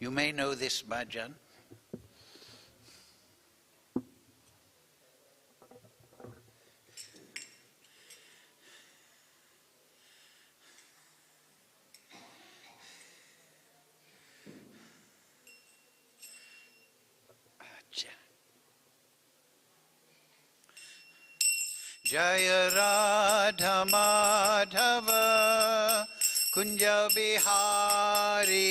You may know this bhajan. Jaya Radha Madhava Kunja Bihari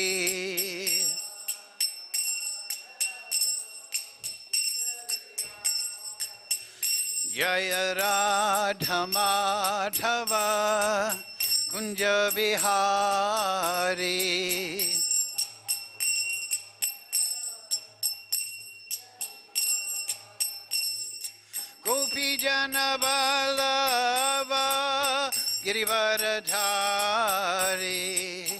Jaya Radha Madhava Kunja Bihari Gopi Jana Vallabha Girivaradhari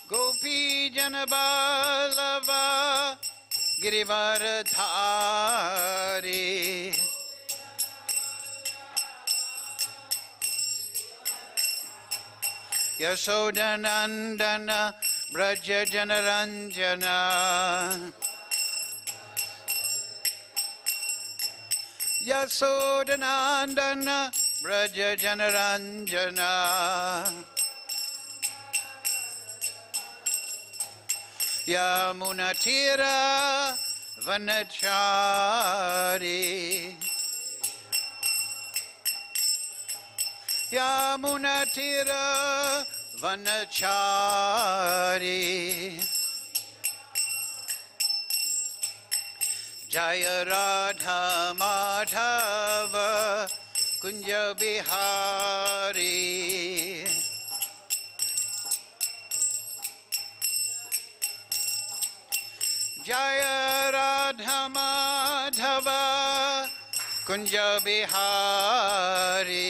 Gopi Jana Vallabha Girivaradhari Yasodanandana Braja Janaranjana Yasodanandana Braja Janaranjana Yamunatira Vanachari Yamunatira Vanachari Jaya Radha Madhava Kunja Bihari Jaya Radha Madhava Kunja Bihari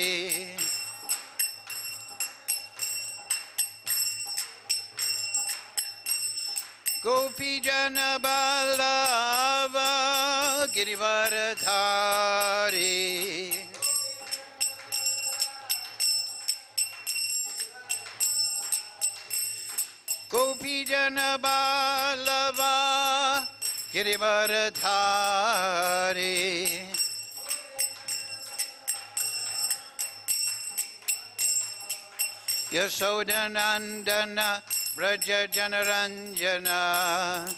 Gopi Jana Vallabha Girivaradhari Gopi Jana Vallabha Girivaradhari Yasodanandana Braja Janaranjana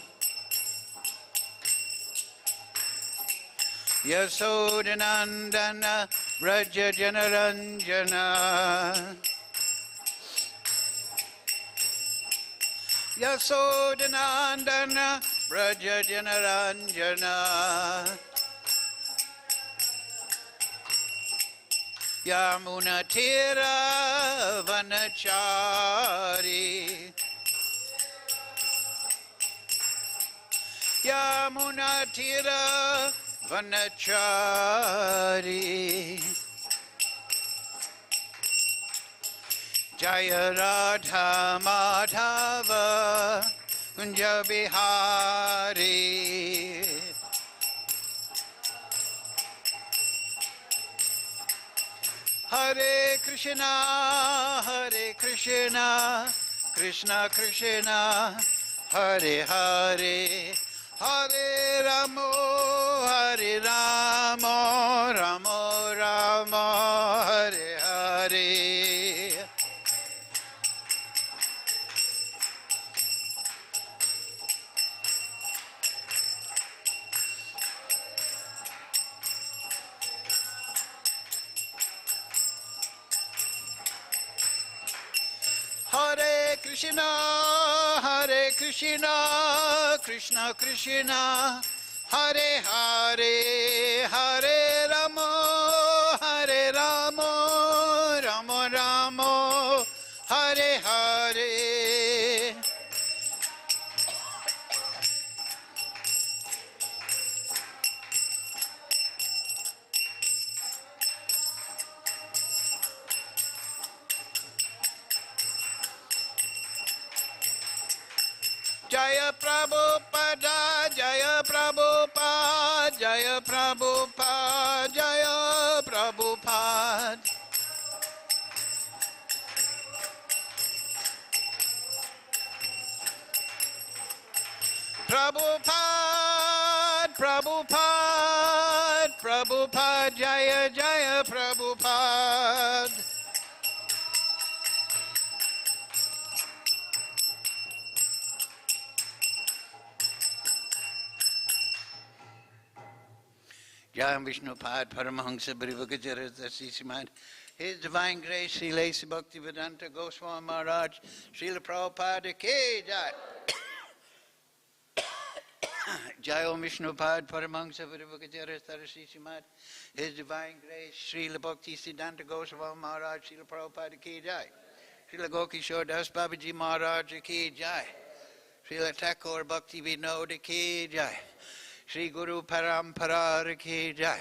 Yasodanandana Braja Janaranjana Yasodanandana Braja Janaranjana Yamunatira Vanachari Yamunatira Vanachari Jaya Radha Madhava Kunja Bihari Hare Krishna Krishna Krishna Hare Hare Hare Ramo Ramo Ramo Hare Hare Hare Krishna Krishna Krishna Hare Hare Hare Ramo Ramo Ramo Hare Hare Jaya Prabhupada, Jaya Prabhupada, Jaya Prabhupada, Jaya Prabhupada. Prabhupada, Prabhupada, Jaya Jaya Prabhupada. Jaya Vishnupad, Paramahansa Bharivagadjaratasisimad. His Divine Grace, Sri Lesi Bhaktivedanta Goswami Maharaj, Srila Prabhupada Ki Jai. Jaya Vishnupad, Paramahansa Bharivagadjaratasisimad. His Divine Grace, Srila Bhaktivedanta Goswami Maharaj, Srila Prabhupada Ki Jai. Srila Gokishore Das Babaji Maharaj Ki Jai. Srila Thakur Bhakti Vinod Ki Jai. Shri Guru Parampara Ki Jai.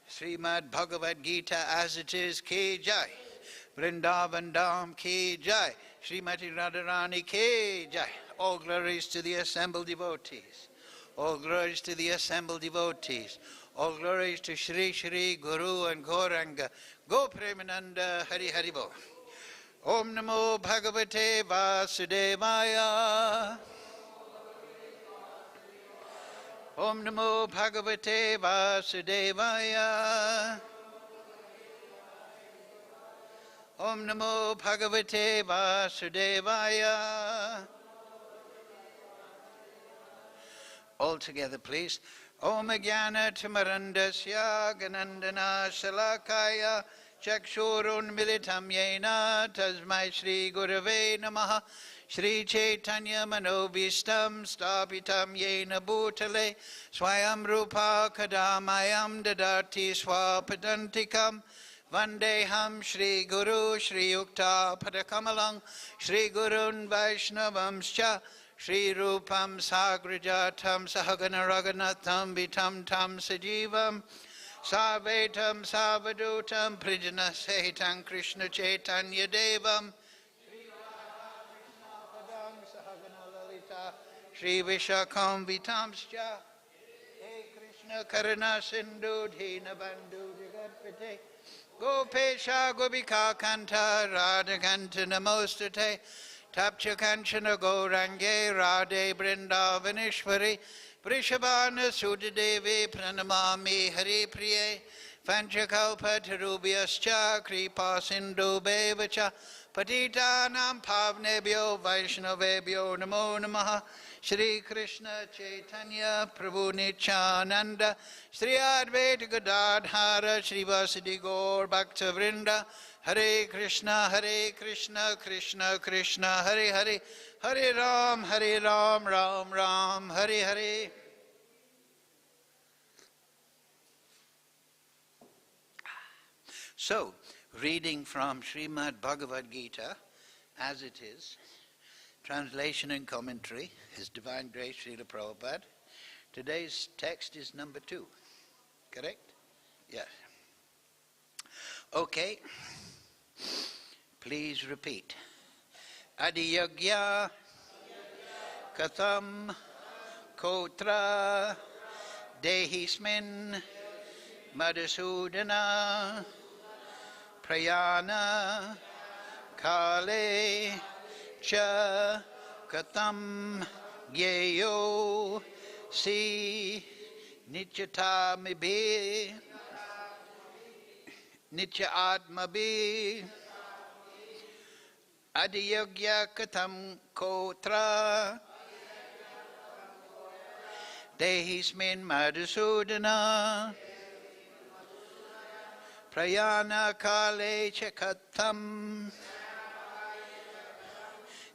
Srimad Bhagavad Gita as it is Ki Jai. Vrindavan Dham Ki Jai. Srimati Radharani Ki Jai. All glories to the assembled devotees. All glories to the assembled devotees. All glories to Shri Shri Guru and Gauranga. Go Premananda Hari Hari Bo. Om Namo Bhagavate Vasudevaya. Om Namo Bhagavate Vasudevaya. Om Namo Bhagavate Vasudevaya. All together, please. Om Jnana Timarandasya Ganandana Shalakaya Chakshurun Militam Yena Tasmai Shri Gurave Namaha. Shri Chaitanya Manobhishtam Stapitam Yena Bhutale Swayam Rupa Kadamayam Dadati Swapadantikam Vandeham Shri Guru Shri Yukta Padakamalang Shri Gurun Vaishnavamscha Shri Rupam Sagrajatam Sahagana Raghunatham Vitam Tam Sajivam Sarvetam Sarvadutam Prijana Sehitam Krishna Chaitanya Devam Shri Vishakam Vitamscha He Krishna Karana Sindhu Dhina Bandhu Jagatpate Gopesha Gopika Kanta Radha Kanta Namostate Tapcha Kanchana Gaurange Radhe Vrindavaneshwari Vrishabhana Sudadevi Pranamami Hari Priye Panchakalpa Tarubhyascha Kripa Sindhu Bevacha Patitanam Pavnebhyo Vaishnavebhyo Namo Namaha Shri Krishna Chaitanya Prabhu Nityananda Shri Advaita Gadadhara Shri Vasudeva Gaur Bhakta Vrinda Hare Krishna Krishna Krishna Hare Hare Hare Ram Ram Ram Hare Hare. So, reading from Srimad Bhagavad Gita as it is, translation and commentary, His Divine Grace Srila Prabhupada. Today's text is number 2, correct? Yes. Okay, please repeat. Adhiyajñaḥ, kathaṁ, atra, dehe smin, Madhusūdana, prayāṇa-kāle, cha, kathaṁ, jñeyo, niyatātmabhiḥ, niyatātmabhiḥ, adhiyajñaḥ kathaṁ atra, dehe smin Madhusūdana, prayāṇa-kāle cha kathaṁ,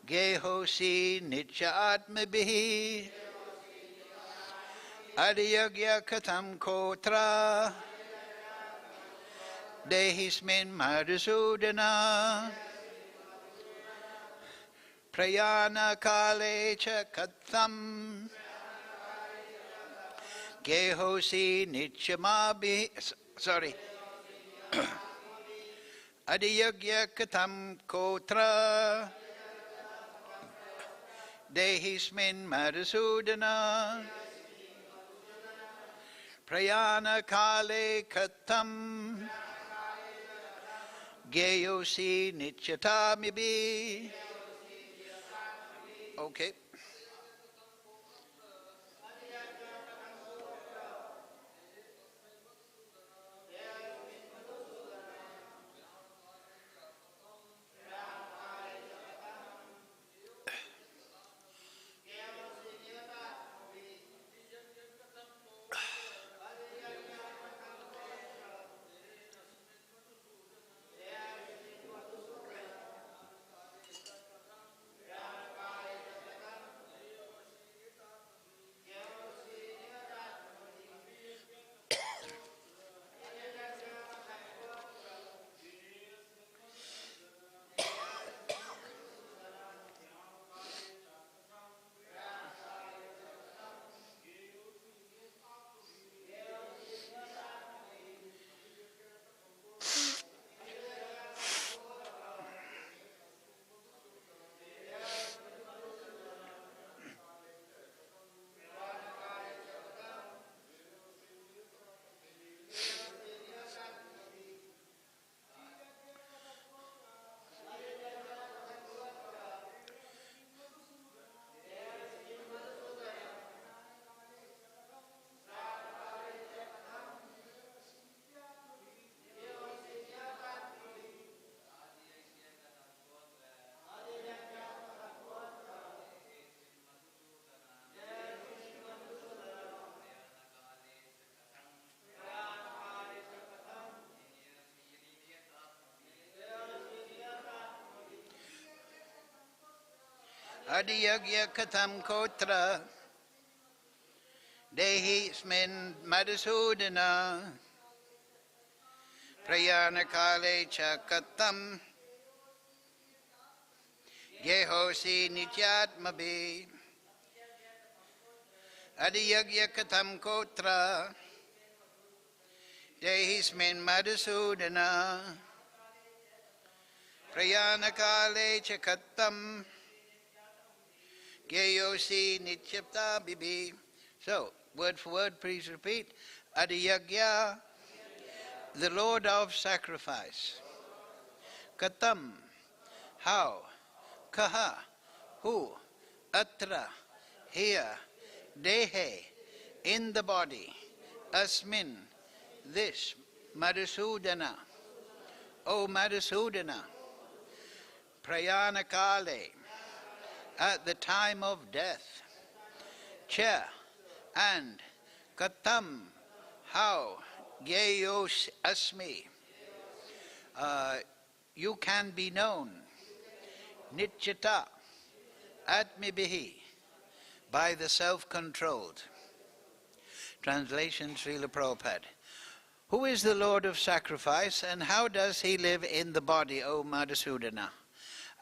jñeyo niyatātmabhiḥ, adhiyajñaḥ kathaṁ atra, dehe smin Madhusūdana, prayāṇa-kāle cha kathaṁ, jñeyo niyatātmabhiḥ. Sorry. Adhiyajñaḥ kathaṁ atra, dehe smin Madhusūdana, prayāṇa-kāle kathaṁ, jñeyo niyatātmabhiḥ. Okay. adhiyajñaḥ kathaṁ atra, dehe smin Madhusūdana, prayāṇa-kāle cha kathaṁ, jñeyo niyatātmabhiḥ, adhiyajñaḥ kathaṁ atra, dehe smin Madhusūdana, prayāṇa-kāle cha kathaṁ, jñeyo niyatātmabhiḥ. So, word for word, please repeat. Adhiyajñaḥ, the Lord of sacrifice. Katham, how. Kaha, who. Atra, here. Dehe, in the body. Asmin, this. Madhusūdana, O Madhusūdana. Prayāṇa-kāle, at the time of death. Cha, and. Katham, how. Jñeyo asmi, you can be known. Niyata-ātmabhiḥ, by the self-controlled. Translation, Srila Prabhupada. Who is the Lord of sacrifice, and how does he live in the body, O Madhusūdana?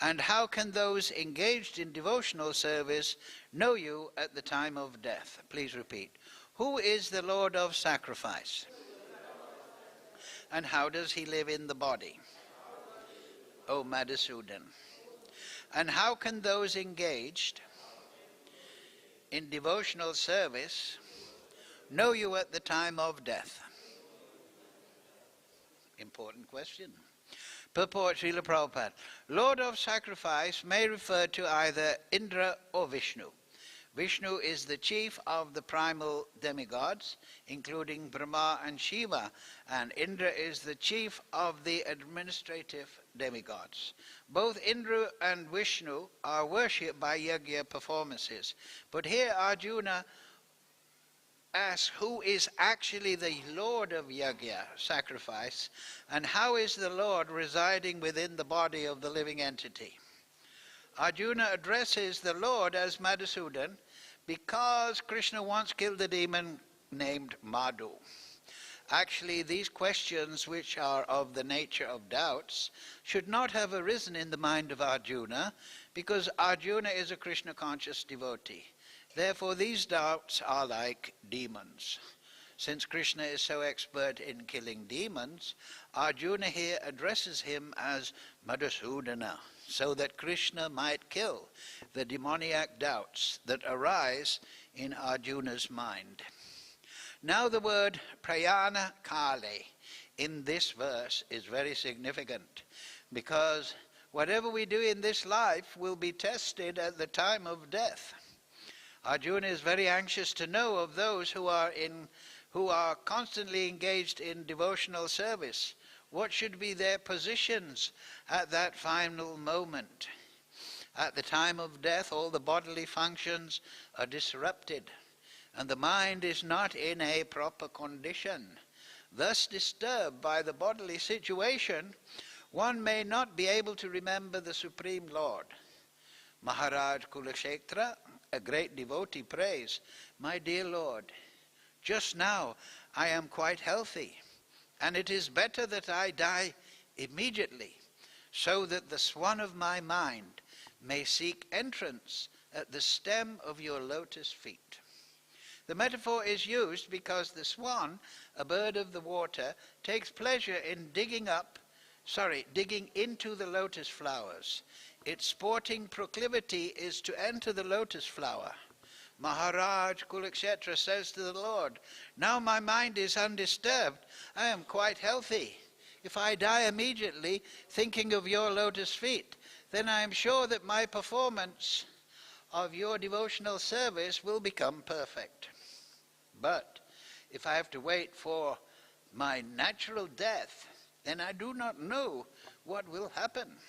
And how can those engaged in devotional service know you at the time of death? Please repeat. Who is the Lord of sacrifice? And how does he live in the body, O Madhusūdana? And how can those engaged in devotional service know you at the time of death? Important question. Purport, Srila Prabhupada. Lord of sacrifice may refer to either Indra or Viṣṇu. Viṣṇu is the chief of the primal demigods, including Brahmā and Śiva, and Indra is the chief of the administrative demigods. Both Indra and Viṣṇu are worshipped by yajña performances. But here Arjuna asks who is actually the Lord of yajña, sacrifice, and how is the Lord residing within the body of the living entity. Arjuna addresses the Lord as Madhusūdana because Krishna once killed a demon named Madhu. Actually, these questions, which are of the nature of doubts, should not have arisen in the mind of Arjuna, because Arjuna is a Krishna-conscious devotee. Therefore, these doubts are like demons. Since Krishna is so expert in killing demons, Arjuna here addresses him as Madhusūdana, so that Krishna might kill the demoniac doubts that arise in Arjuna's mind. Now the word prayāṇa-kāle in this verse is very significant, because whatever we do in this life will be tested at the time of death. Arjuna is very anxious to know of those who are constantly engaged in devotional service. What should be their positions at that final moment? At the time of death, all the bodily functions are disrupted, and the mind is not in a proper condition. Thus disturbed by the bodily situation, one may not be able to remember the Supreme Lord. Maharaj Kulakshetra, a great devotee, prays, "My dear Lord, just now I am quite healthy, and it is better that I die immediately, so that the swan of my mind may seek entrance at the stem of your lotus feet." The metaphor is used because the swan, a bird of the water, takes pleasure in digging into the lotus flowers. Its sporting proclivity is to enter the lotus flower. Maharaj Kulakshetra says to the Lord, "Now my mind is undisturbed. I am quite healthy. If I die immediately thinking of your lotus feet, then I am sure that my performance of your devotional service will become perfect. But if I have to wait for my natural death, then I do not know what will happen,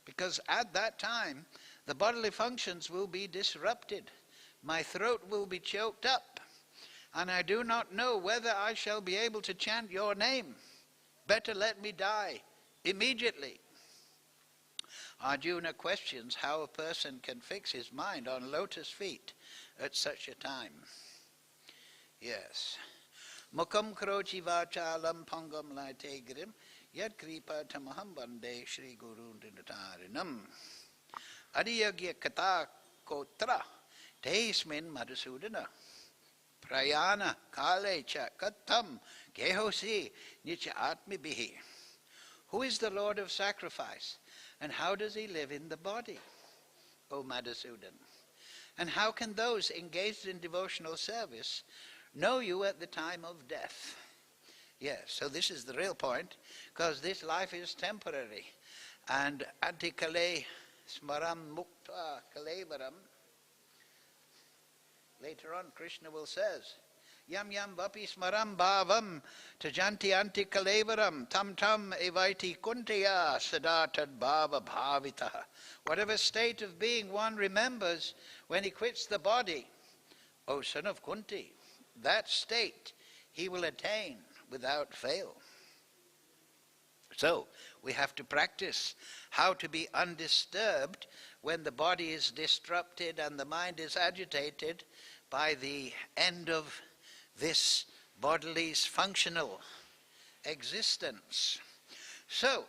because at that time the bodily functions will be disrupted. My throat will be choked up, and I do not know whether I shall be able to chant your name. Better let me die immediately." Arjuna questions how a person can fix his mind on lotus feet at such a time. Yes. Mukam krochi vachalam pangam laite girim yad kripa tamaham bande Shri Guru Dinatarinam. Adhiyajñaḥ kathaṁ kotra dehe smin Madhusūdana. Prayāṇa-kāle cha kathaṁ gehosi niyata-ātmabhiḥ. Who is the Lord of sacrifice, and how does he live in the body, O Madhusūdana? And how can those engaged in devotional service know you at the time of death? Yes, so this is the real point, because this life is temporary. And anti-kale smaram mukta kalevaram. Later on, Krishna will says, Yam yam vapi smaram bhavam tajanti anti kalevaram tam tam evaiti kuntiya sadatad bhava bhavitaha. Whatever state of being one remembers when he quits the body, O son of Kunti, that state he will attain without fail. So, we have to practice how to be undisturbed when the body is disrupted and the mind is agitated by the end of this body's functional existence. So,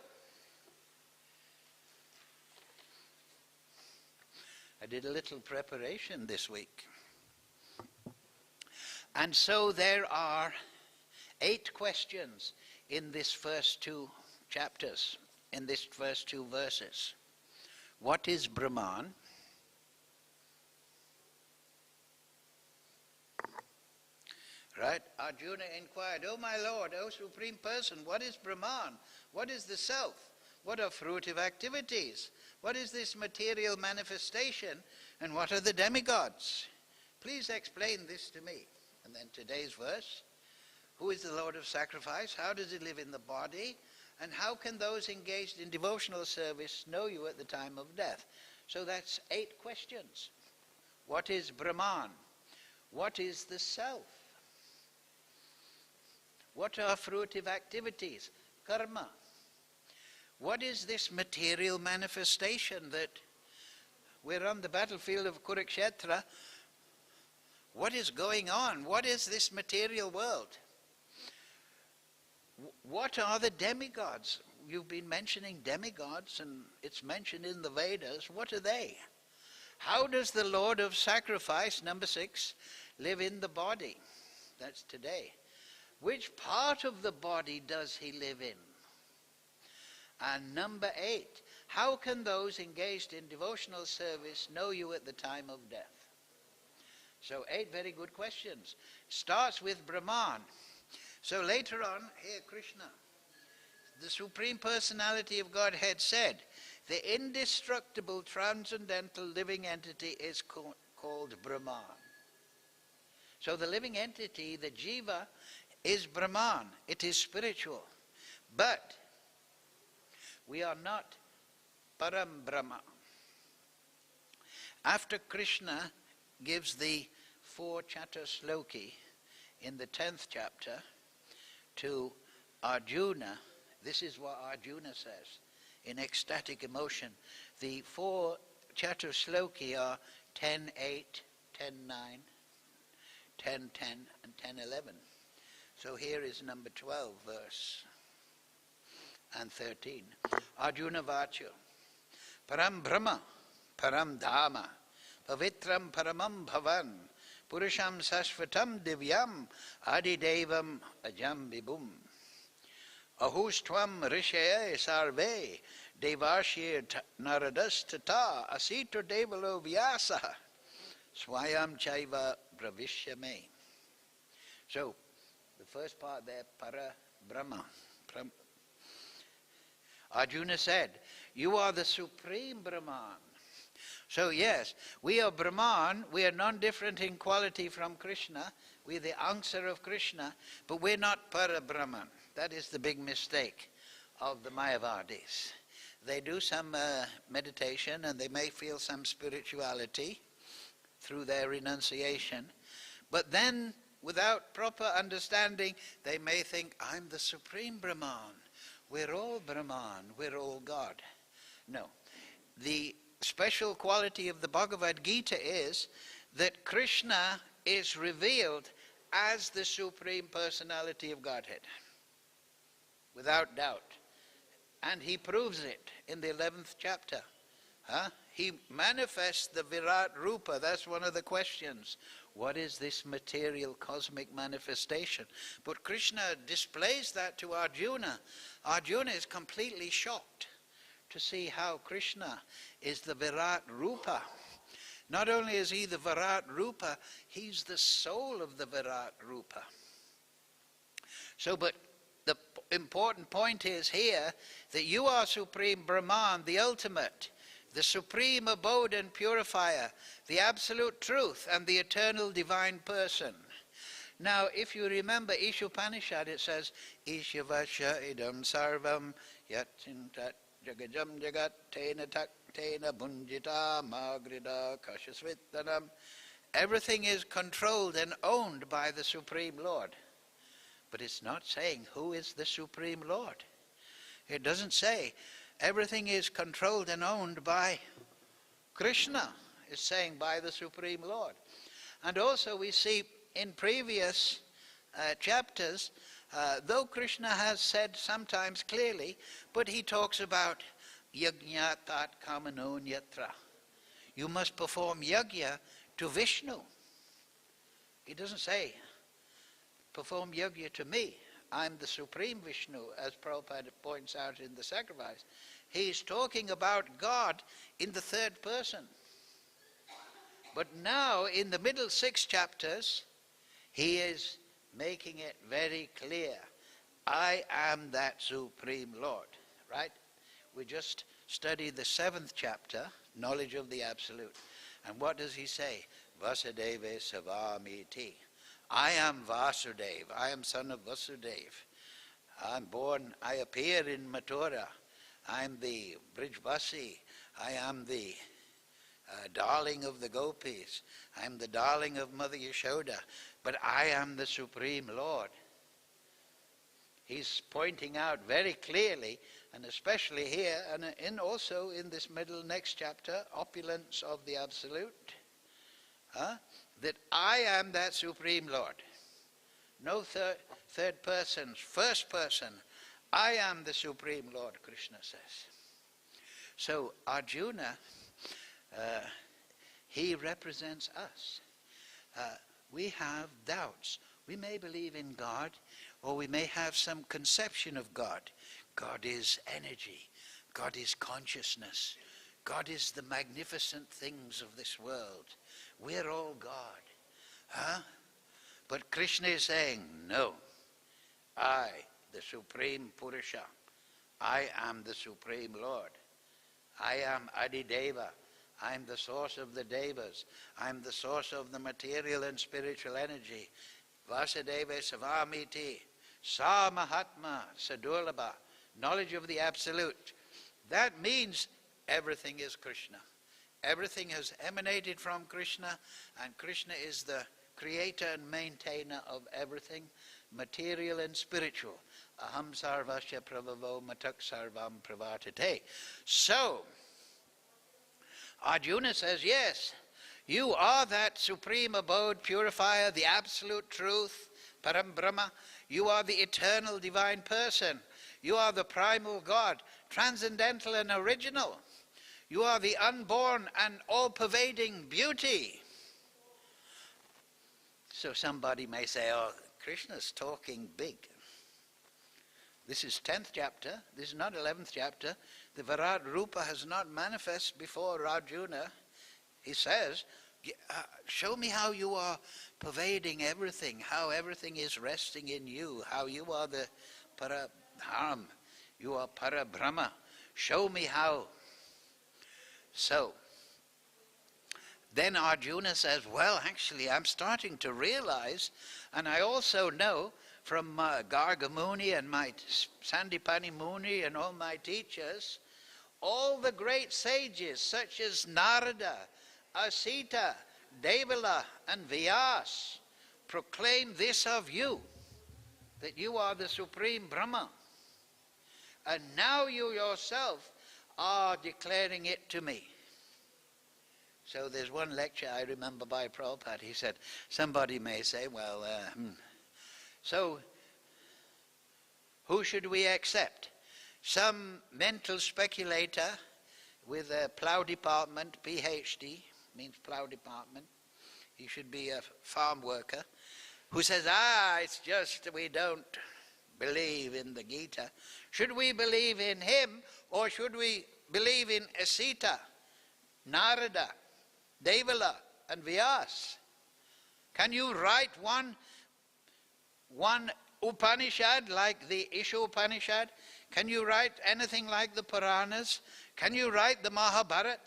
I did a little preparation this week. And so there are 8 questions in this first 2 chapters, in these first 2 verses. What is Brahman? Right? Arjuna inquired, O my Lord, O Supreme Person, what is Brahman? What is the Self? What are fruitive activities? What is this material manifestation? And what are the demigods? Please explain this to me. And then today's verse, who is the Lord of sacrifice? How does he live in the body? And how can those engaged in devotional service know you at the time of death? So that's 8 questions. What is Brahman? What is the Self? What are fruitive activities? Karma. What is this material manifestation that we're on the battlefield of Kurukshetra? What is going on? What is this material world? What are the demigods? You've been mentioning demigods, and it's mentioned in the Vedas. What are they? How does the Lord of sacrifice, number 6, live in the body? That's today. Which part of the body does he live in? And number 8, how can those engaged in devotional service know you at the time of death? So 8 very good questions. Starts with Brahman. So later on, here Krishna, the Supreme Personality of Godhead said, the indestructible transcendental living entity is called Brahman. So the living entity, the jiva, is Brahman. It is spiritual. But we are not Param Brahma. After Krishna gives the 4 Chatusloki in the 10th chapter to Arjuna, this is what Arjuna says in ecstatic emotion. The 4 Chatusloki are 10.8, 10.9, 10.10 and 10.11. So here is number 12 verse and 13. Arjuna Vacha Param Brahma Param Dhamma Pavitram Paramam Bhavan Purusham Sashvatam Divyam Adidevam Ajam Vibhum Ahustvam Rishaya Sarve Devarshir Naradas Tata Asito Devalo Vyasa Swayam Chaiva Bravishyame. So the first part there, Para Brahma. Arjuna said, you are the supreme Brahman. So yes, we are Brahman, we are non-different in quality from Krishna, we are the Ansar of Krishna, but we're not Para Brahman. That is the big mistake of the Mayavadis. They do some meditation and they may feel some spirituality through their renunciation, but then without proper understanding, they may think, I'm the supreme Brahman. We're all Brahman. We're all God. No. the special quality of the Bhagavad Gita is that Krishna is revealed as the Supreme Personality of Godhead, without doubt. And he proves it in the 11th chapter. He manifests the Virat Rupa. That's one of the questions. What is this material cosmic manifestation? But Krishna displays that to Arjuna. Arjuna is completely shocked to see how Krishna is the Virat Rupa. Not only is he the Virat Rupa, he's the soul of the Virat Rupa. So, but the important point is here that you are Supreme Brahman, the ultimate, the supreme abode and purifier, the absolute truth and the eternal divine person. Now, if you remember Ishopanishad, it says, Ishavasya idam sarvam yatintat jagajam jagat tena tak tena bunjita magrida kashasvittanam. Everything is controlled and owned by the Supreme Lord. But it's not saying who is the Supreme Lord. It doesn't say everything is controlled and owned by Krishna. It's saying by the Supreme Lord. And also we see in previous chapters, though Krishna has said sometimes clearly, but he talks about yajña tat kamano atra. You must perform yajña to Vishnu. He doesn't say, perform yajña to me. I'm the Supreme Vishnu, as Prabhupada points out in the sacrifice. He's talking about God in the third person. But now, in the middle 6 chapters, he is making it very clear. I am that Supreme Lord, right? We just studied the 7th chapter, knowledge of the Absolute. And what does he say? Vasudeva Savamiti. I am Vasudeva. I am son of Vasudeva. I'm born, I appear in Mathura. I'm the Brijvasi. I am the darling of the gopis. I'm the darling of Mother Yashoda. But I am the Supreme Lord. He's pointing out very clearly, and especially here, and also in this middle next chapter, opulence of the Absolute, that I am that Supreme Lord. No third person, first person. I am the Supreme Lord, Krishna says. So Arjuna, he represents us. We have doubts. We may believe in God, or we may have some conception of God. God is energy. God is consciousness. God is the magnificent things of this world. We're all God. But Krishna is saying, no, I, the Supreme Purusha, I am the Supreme Lord. I am Adideva. I'm the source of the devas. I'm the source of the material and spiritual energy. Vasudeva Savamiti, Sa Mahatma Sadurlabha, knowledge of the Absolute. That means everything is Krishna. Everything has emanated from Krishna, and Krishna is the creator and maintainer of everything, material and spiritual. Aham sarvasya pravavo matak sarvam pravartate. So, Arjuna says, yes, you are that supreme abode, purifier, the absolute truth, Param Brahma. You are the eternal divine person. You are the primal God, transcendental and original. You are the unborn and all-pervading beauty. So somebody may say, oh, Krishna's talking big. This is 10th chapter. This is not 11th chapter. The Virat Rupa has not manifest before Arjuna. He says, show me how you are pervading everything, how everything is resting in you, how you are the Paradham, you are Parabrahma. Show me how. So, then Arjuna says, well, actually, I'm starting to realize, and I also know from Garga Muni and my Sandipani Muni and all my teachers, all the great sages such as Narada, Asita, Devala, and Vyas proclaim this of you, that you are the Supreme Brahma. And now you yourself are declaring it to me. So there's one lecture I remember by Prabhupada. He said, somebody may say, well, so who should we accept? Some mental speculator with a plough department, PhD, means plough department. He should be a farm worker, who says, it's just we don't believe in the Gita. Should we believe in him, or should we believe in Asita, Narada, Devala and Vyasa? Can you write one Upanishad like the Isha Upanishad? Can you write anything like the Puranas? Can you write the Mahabharata,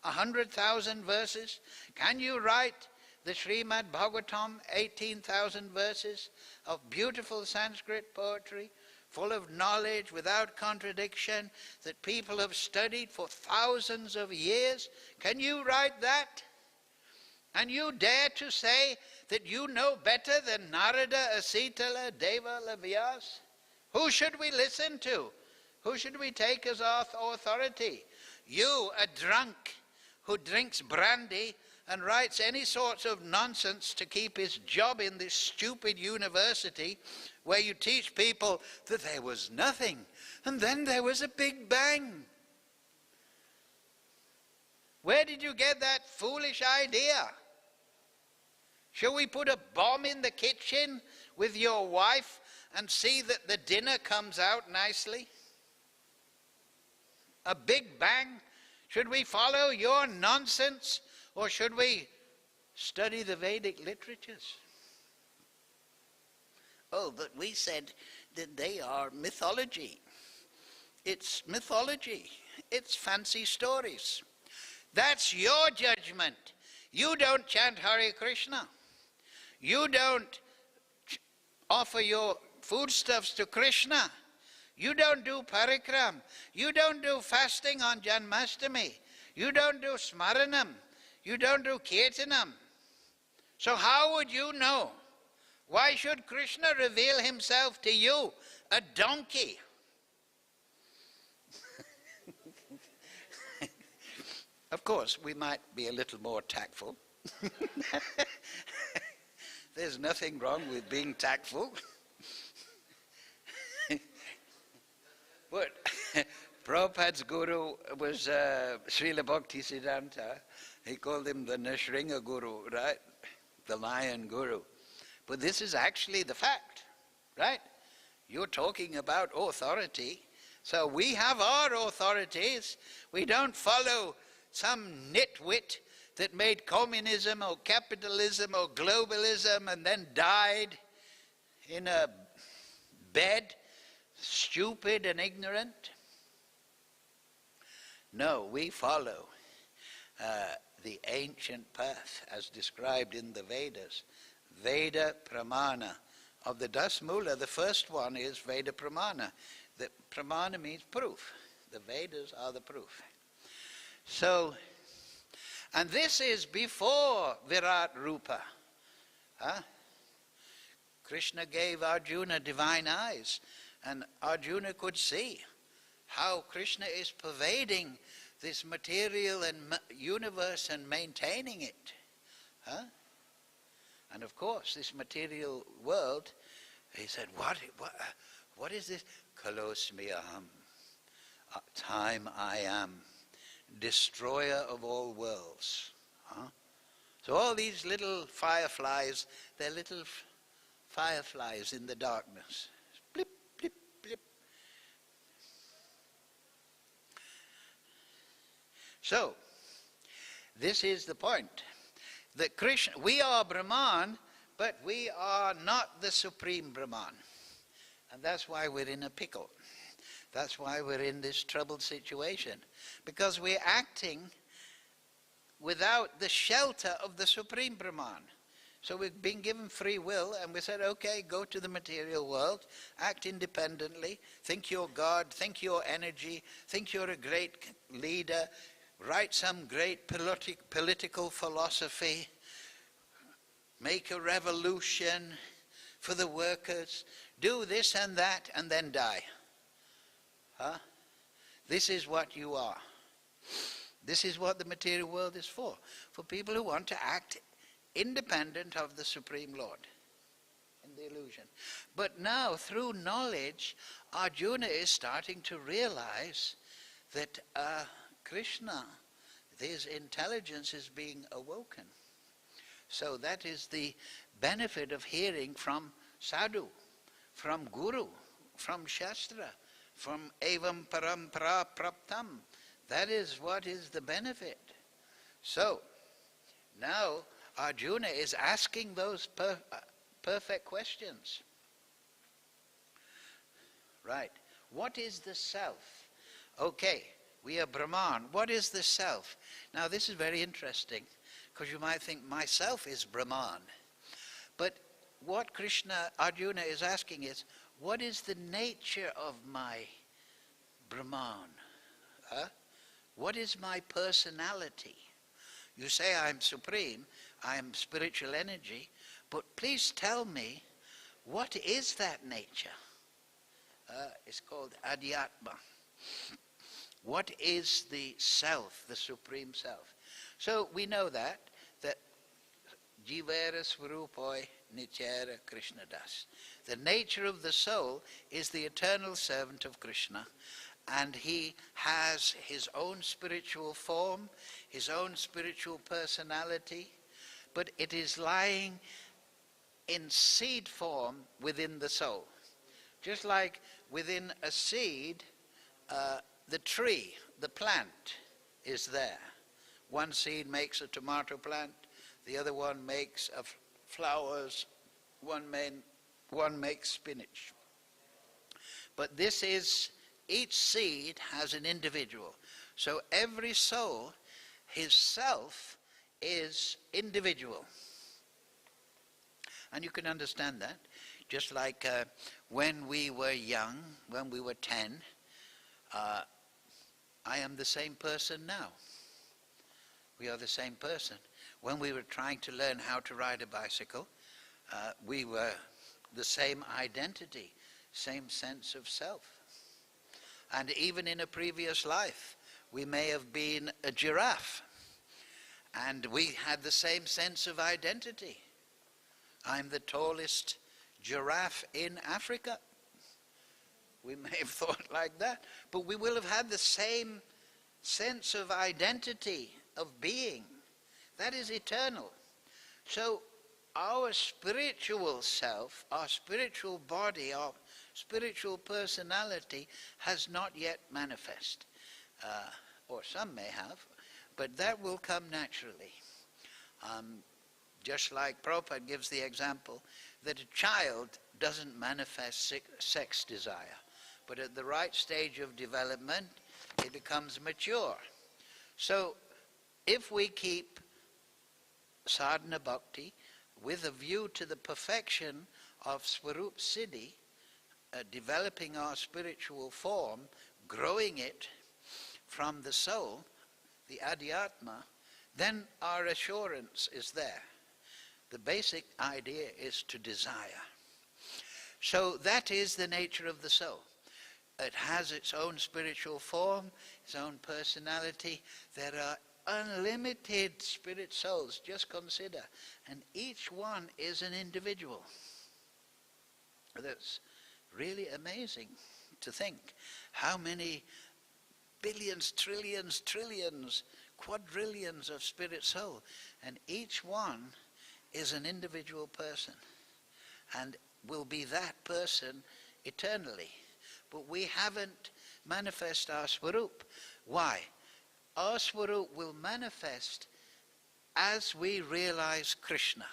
100,000 verses? Can you write the Srimad Bhagavatam, 18,000 verses of beautiful Sanskrit poetry, full of knowledge, without contradiction, that people have studied for thousands of years? Can you write that? And you dare to say that you know better than Narada, Asita, Devala, Vyasa? Who should we listen to? Who should we take as our authority? You, a drunk who drinks brandy and writes any sorts of nonsense to keep his job in this stupid university where you teach people that there was nothing and then there was a big bang. Where did you get that foolish idea? Shall we put a bomb in the kitchen with your wife and see that the dinner comes out nicely? A big bang? Should we follow your nonsense, or should we study the Vedic literatures? Oh, but we said that they are mythology. It's mythology. It's fancy stories. That's your judgment. You don't chant Hare Krishna. You don't offer your foodstuffs to Krishna. You don't do parikram. You don't do fasting on Janmashtami. You don't do smaranam. You don't do kirtanam. So how would you know? Why should Krishna reveal himself to you, a donkey? Of course, we might be a little more tactful. There's nothing wrong with being tactful. But Prabhupada's guru was Srila Bhaktisiddhanta. He called him the Nrsimha Guru, right? The lion guru. But this is actually the fact, right? You're talking about authority. So we have our authorities. We don't follow some nitwit that made communism or capitalism or globalism and then died in a bed, stupid and ignorant. No, we follow the ancient path as described in the Vedas. Veda Pramana. Of the Dasmula, the first one is Veda Pramana. The Pramana means proof. The Vedas are the proof. So, and this is before Virat Rupa. Krishna gave Arjuna divine eyes, and Arjuna could see how Krishna is pervading this material and universe and maintaining it. And of course, this material world, he said, what is this? Kalosmi aham, time I am, destroyer of all worlds. So all these little fireflies, they're little fireflies in the darkness. Blip, blip, blip. So, this is the point. That Krishna, we are Brahman, but we are not the supreme Brahman. And that's why we're in a pickle. That's why we're in this troubled situation. Because we're acting without the shelter of the supreme Brahman. So we've been given free will, and we said, okay, go to the material world, act independently, think you're God, think you're energy, think you're a great leader, write some great political philosophy, make a revolution for the workers, do this and that, and then die. This is what you are. This is what the material world is for people who want to act independent of the Supreme Lord in the illusion. But now, through knowledge, Arjuna is starting to realize that Krishna, his intelligence is being awoken. So that is the benefit of hearing from sadhu, from guru, from shastra, from evam parampara praptam. That is what is the benefit. So now Arjuna is asking those perfect questions. Right. What is the self? Okay, we are Brahman. What is the self? Now this is very interesting, because you might think myself is Brahman. But what Arjuna is asking is, what is the nature of my Brahman? What is my personality? You say I'm supreme, I'm spiritual energy, but please tell me, what is that nature? It's called adhiyajñaḥ. What is the self, the supreme self? So we know that jivera swarupoi nityara Krishna das. The nature of the soul is the eternal servant of Krishna, and he has his own spiritual form, his own spiritual personality, but it is lying in seed form within the soul. Just like within a seed, the tree, the plant, is there. One seed makes a tomato plant, the other one makes flowers, one makes spinach. But this is, each seed has an individual. So every soul, his self is individual. And you can understand that. Just like when we were young, when we were 10, I am the same person now. We are the same person. When we were trying to learn how to ride a bicycle, we were the same identity, same sense of self. And even in a previous life, we may have been a giraffe, and we had the same sense of identity. I'm the tallest giraffe in Africa. We may have thought like that, but we will have had the same sense of identity, of being. That is eternal. So our spiritual self, our spiritual body, our spiritual personality has not yet manifest. Or some may have, but that will come naturally. Just like Prabhupada gives the example that a child doesn't manifest sex desire, but at the right stage of development, it becomes mature. So if we keep sadhana bhakti with a view to the perfection of Swarup Siddhi, developing our spiritual form, growing it from the soul, the adhiyajñaḥ, then our assurance is there. The basic idea is to desire. So that is the nature of the soul. It has its own spiritual form, its own personality. There are unlimited spirit souls, just consider, and each one is an individual. That's really amazing to think how many billions, trillions, quadrillions of spirit soul, and each one is an individual person and will be that person eternally. But we haven't manifest our Swarup. Why? Our Swarup will manifest as we realize Krishna.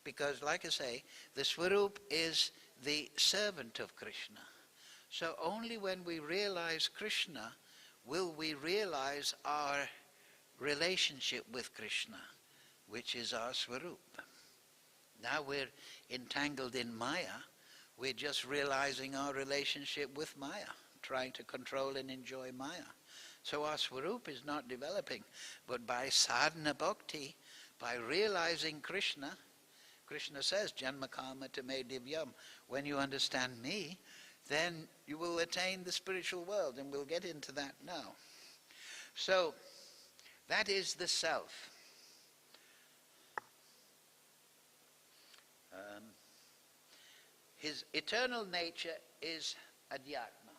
Because, like I say, the Swarup is the servant of Krishna. So only when we realize Krishna will we realize our relationship with Krishna, which is our Swarup. Now we're entangled in Maya. We're just realizing our relationship with Maya, trying to control and enjoy Maya. So our Swarup is not developing. But by sadhana bhakti, by realizing Krishna, Krishna says, Janma kama te me divyam. When you understand me, then you will attain the spiritual world, and we'll get into that now. So, that is the self. His eternal nature is adhiyajñaḥ.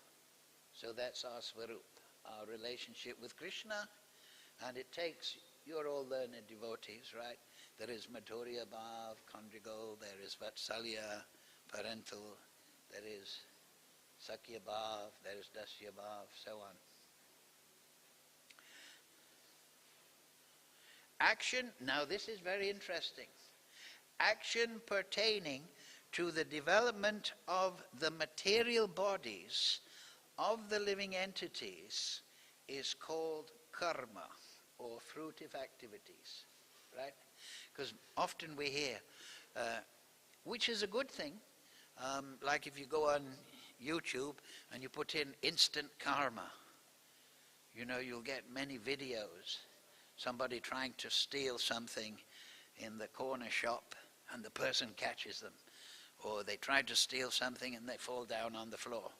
So that's our svarup, our relationship with Krishna. And it takes, you're all learned devotees, right? There is Madhurya Bhav, conjugal, there is Vatsalya, parental, there is Sakya Bhav, there is Dasya Bhav, so on. Action, now this is very interesting. Action pertaining to the development of the material bodies of the living entities is called karma, or fruitive activities, right? Because often we hear, which is a good thing, like if you go on YouTube and you put in instant karma, you know, you'll get many videos, somebody trying to steal something in the corner shop and the person catches them, or they try to steal something and they fall down on the floor,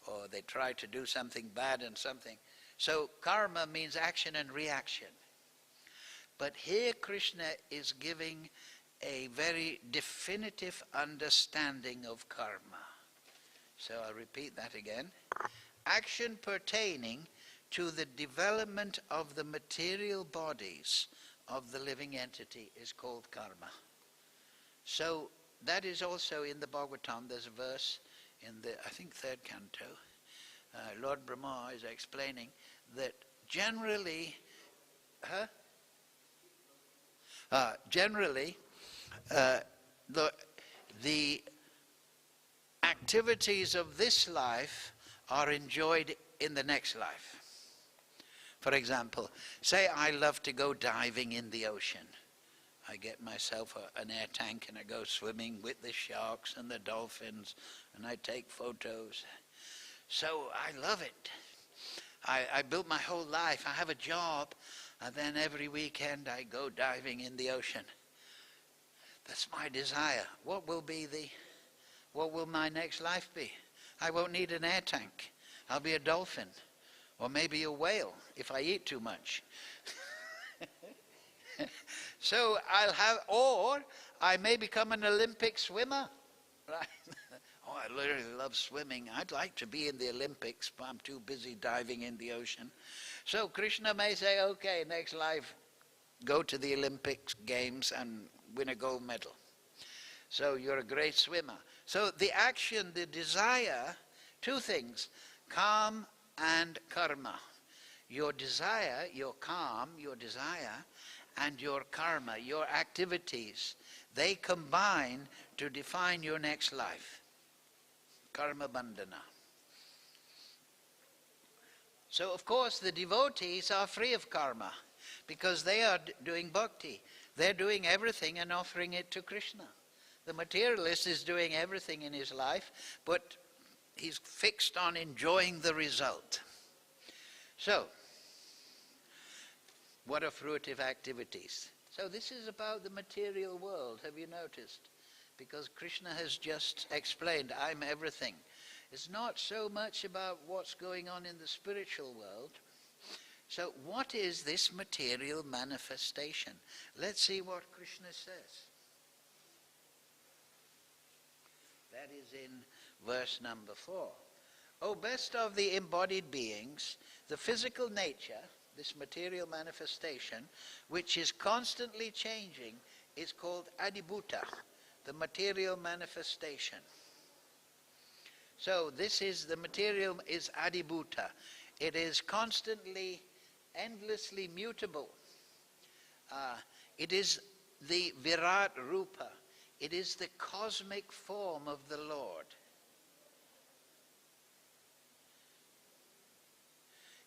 or they try to do something bad and something. So karma means action and reaction. But here Krishna is giving a very definitive understanding of karma. So I'll repeat that again. Action pertaining to the development of the material bodies of the living entity is called karma. So that is also in the Bhagavatam. There's a verse in the, I think, 3rd canto. Lord Brahmā is explaining that generally, the activities of this life are enjoyed in the next life. For example, say I love to go diving in the ocean. I get myself an air tank and I go swimming with the sharks and the dolphins and I take photos. So I love it. I built my whole life. I have a job, and then every weekend I go diving in the ocean. That's my desire. What will my next life be? I won't need an air tank. I'll be a dolphin, or maybe a whale if I eat too much. So or I may become an Olympic swimmer, right? Oh, I literally love swimming. I'd like to be in the Olympics, but I'm too busy diving in the ocean. So Krishna may say, okay, next life, go to the Olympics Games and win a gold medal. So you're a great swimmer. So the action, the desire, two things, katham and karma. Your desire, your katham, your desire, and your karma, your activities, they combine to define your next life. Karma bandhana. So of course the devotees are free of karma because they are doing bhakti. They're doing everything and offering it to Krishna. The materialist is doing everything in his life, but he's fixed on enjoying the result. So, what are fruitive activities? So this is about the material world, have you noticed? Because Krishna has just explained, I'm everything. It's not so much about what's going on in the spiritual world. So what is this material manifestation? Let's see what Krishna says. That is in verse number 4. O best of the embodied beings, the physical nature, this material manifestation, which is constantly changing, is called adhibhuta, the material manifestation. So this is, the material is adhibhuta. It is constantly, endlessly mutable. It is the Virat Rupa. It is the cosmic form of the Lord.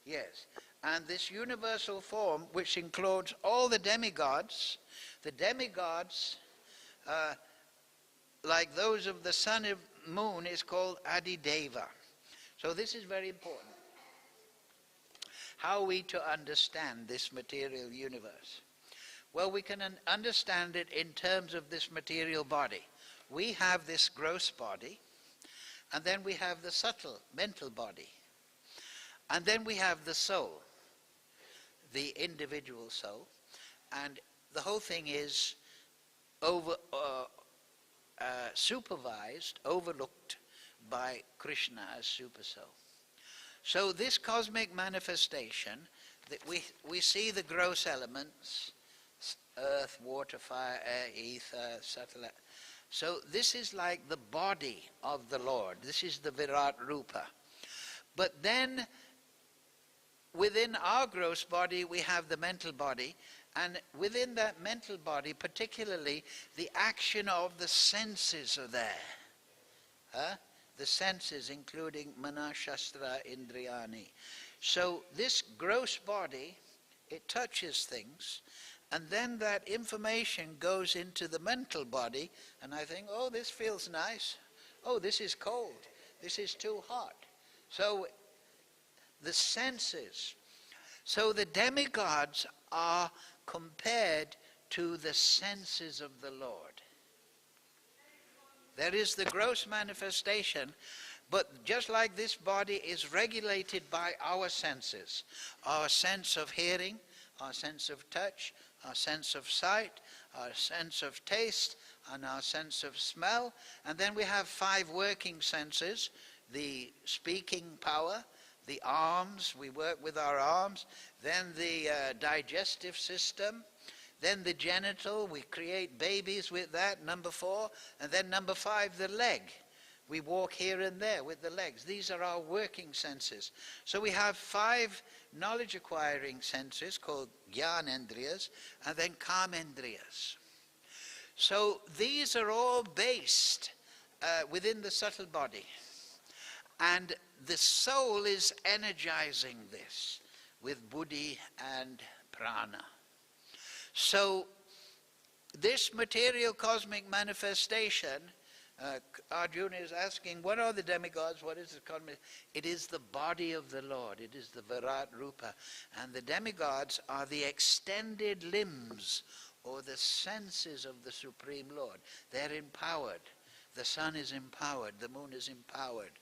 Yes, and this universal form, which includes all the demigods, like those of the sun and moon, is called Adideva. So this is very important. How are we to understand this material universe? Well, we can understand it in terms of this material body. We have this gross body, And then we have the subtle mental body. And then we have the soul, the individual soul. And the whole thing is supervised, overlooked by Krishna as super soul. So this cosmic manifestation, that we see the gross elements, earth, water, fire, air, ether, subtle. So this is like the body of the Lord. This is the Virat Rupa. But then within our gross body we have the mental body, and within that mental body particularly the action of the senses are there. The senses including mana, shastra, indriyani. So this gross body, it touches things, and then that information goes into the mental body, and I think, oh, this feels nice. Oh, this is cold. This is too hot. So the senses. So the demigods are compared to the senses of the Lord. There is the gross manifestation, but just like this body is regulated by our senses, our sense of hearing, our sense of touch, our sense of sight, our sense of taste, and our sense of smell. And then we have 5 working senses: the speaking power, the arms, we work with our arms, then the digestive system, then the genital, we create babies with that, number 4, and then number 5, the leg. We walk here and there with the legs. These are our working senses. So we have 5 knowledge-acquiring senses called jnanendriyas, and then kamendriyas. So these are all based within the subtle body. And the soul is energizing this with buddhi and prana. So this material cosmic manifestation, Arjuna is asking, what are the demigods? What is the cosmic? It is the body of the Lord. It is the Virat Rupa. And the demigods are the extended limbs or the senses of the Supreme Lord. They're empowered. The sun is empowered. The moon is empowered.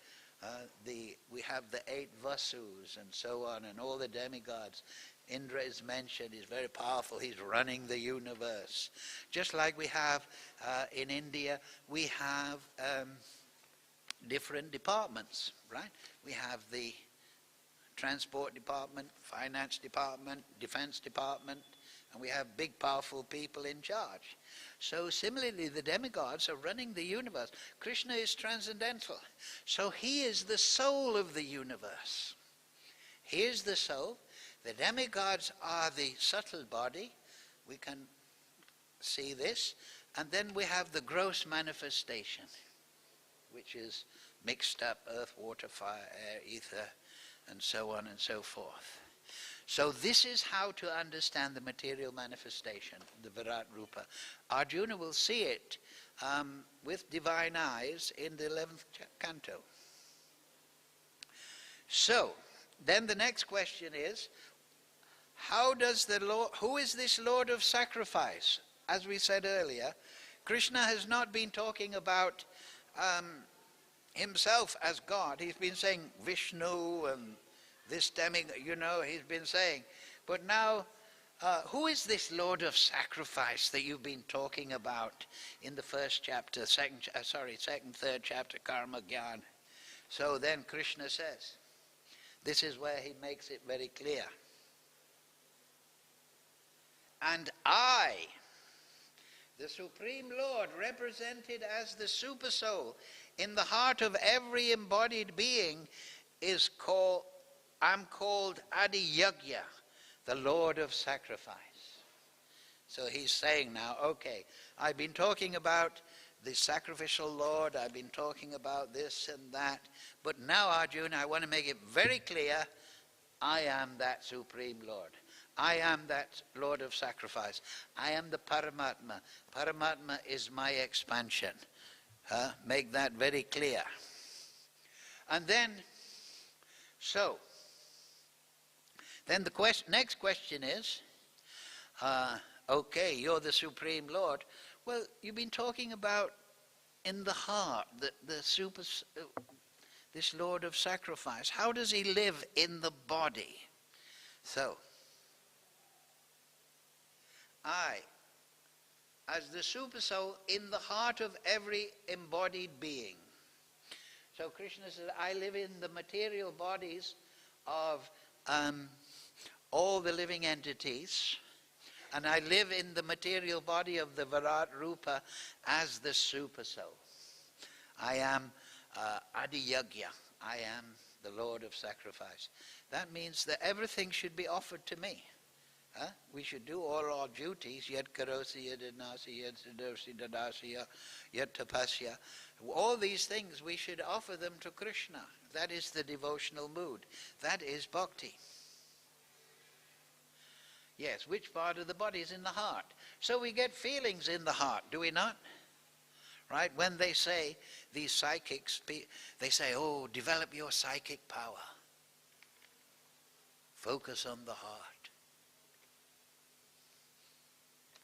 We have the 8 Vasus and so on, and all the demigods. Indra is mentioned. He's very powerful. He's running the universe. Just like we have in India, we have different departments, right? We have the transport department, finance department, defense department, and we have big powerful people in charge. So similarly, the demigods are running the universe. Krishna is transcendental. So he is the soul of the universe. He is the soul. The demigods are the subtle body. We can see this. And then we have the gross manifestation, which is mixed up earth, water, fire, air, ether, and so on and so forth. So this is how to understand the material manifestation, the Virat Rupa. Arjuna will see it with divine eyes in the 11th canto. So, then the next question is, how does the Lord, who is this Lord of sacrifice? As we said earlier, Krishna has not been talking about himself as God. He's been saying Vishnu and this demigod, he's been saying. But now, who is this Lord of sacrifice that you've been talking about in the first chapter, second, third chapter, Karma Gyan? So then Krishna says, this is where he makes it very clear. And I, the Supreme Lord, represented as the Super Soul in the heart of every embodied being, I'm called adhiyajñaḥ, the Lord of sacrifice. So he's saying now, okay, I've been talking about the sacrificial Lord, I've been talking about this and that, but now, Arjuna, I want to make it very clear, I am that Supreme Lord. I am that Lord of sacrifice. I am the Paramatma. Paramatma is my expansion. Make that very clear. And then, then the next question is, okay, you're the Supreme Lord. Well, you've been talking about in the heart, the super, this Lord of sacrifice. How does he live in the body? So, I, as the supersoul in the heart of every embodied being. So Krishna says, I live in the material bodies of all the living entities, and I live in the material body of the Virat Rupa as the supersoul. I am adhiyajñaḥ. I am the Lord of sacrifice. That means that everything should be offered to me. We should do all our duties, yet karosi, yet anasi, yet siddharsi, dadasya, yet tapasya. All these things we should offer them to Krishna. That is the devotional mood. That is bhakti. Yes, which part of the body is in the heart? So we get feelings in the heart, do we not? Right? When they say, these psychics, they say, oh, develop your psychic power. Focus on the heart.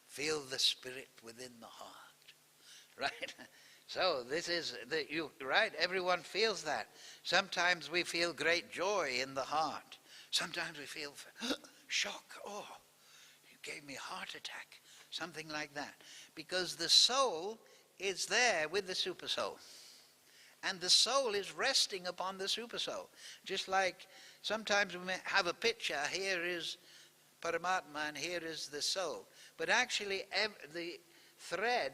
Feel the spirit within the heart. Right? So this is, right? Everyone feels that. Sometimes we feel great joy in the heart. Sometimes we feel shock. Oh, you gave me a heart attack. Something like that. Because the soul is there with the supersoul. And the soul is resting upon the supersoul. Just like sometimes we may have a picture, here is Paramatma and here is the soul. But actually the thread,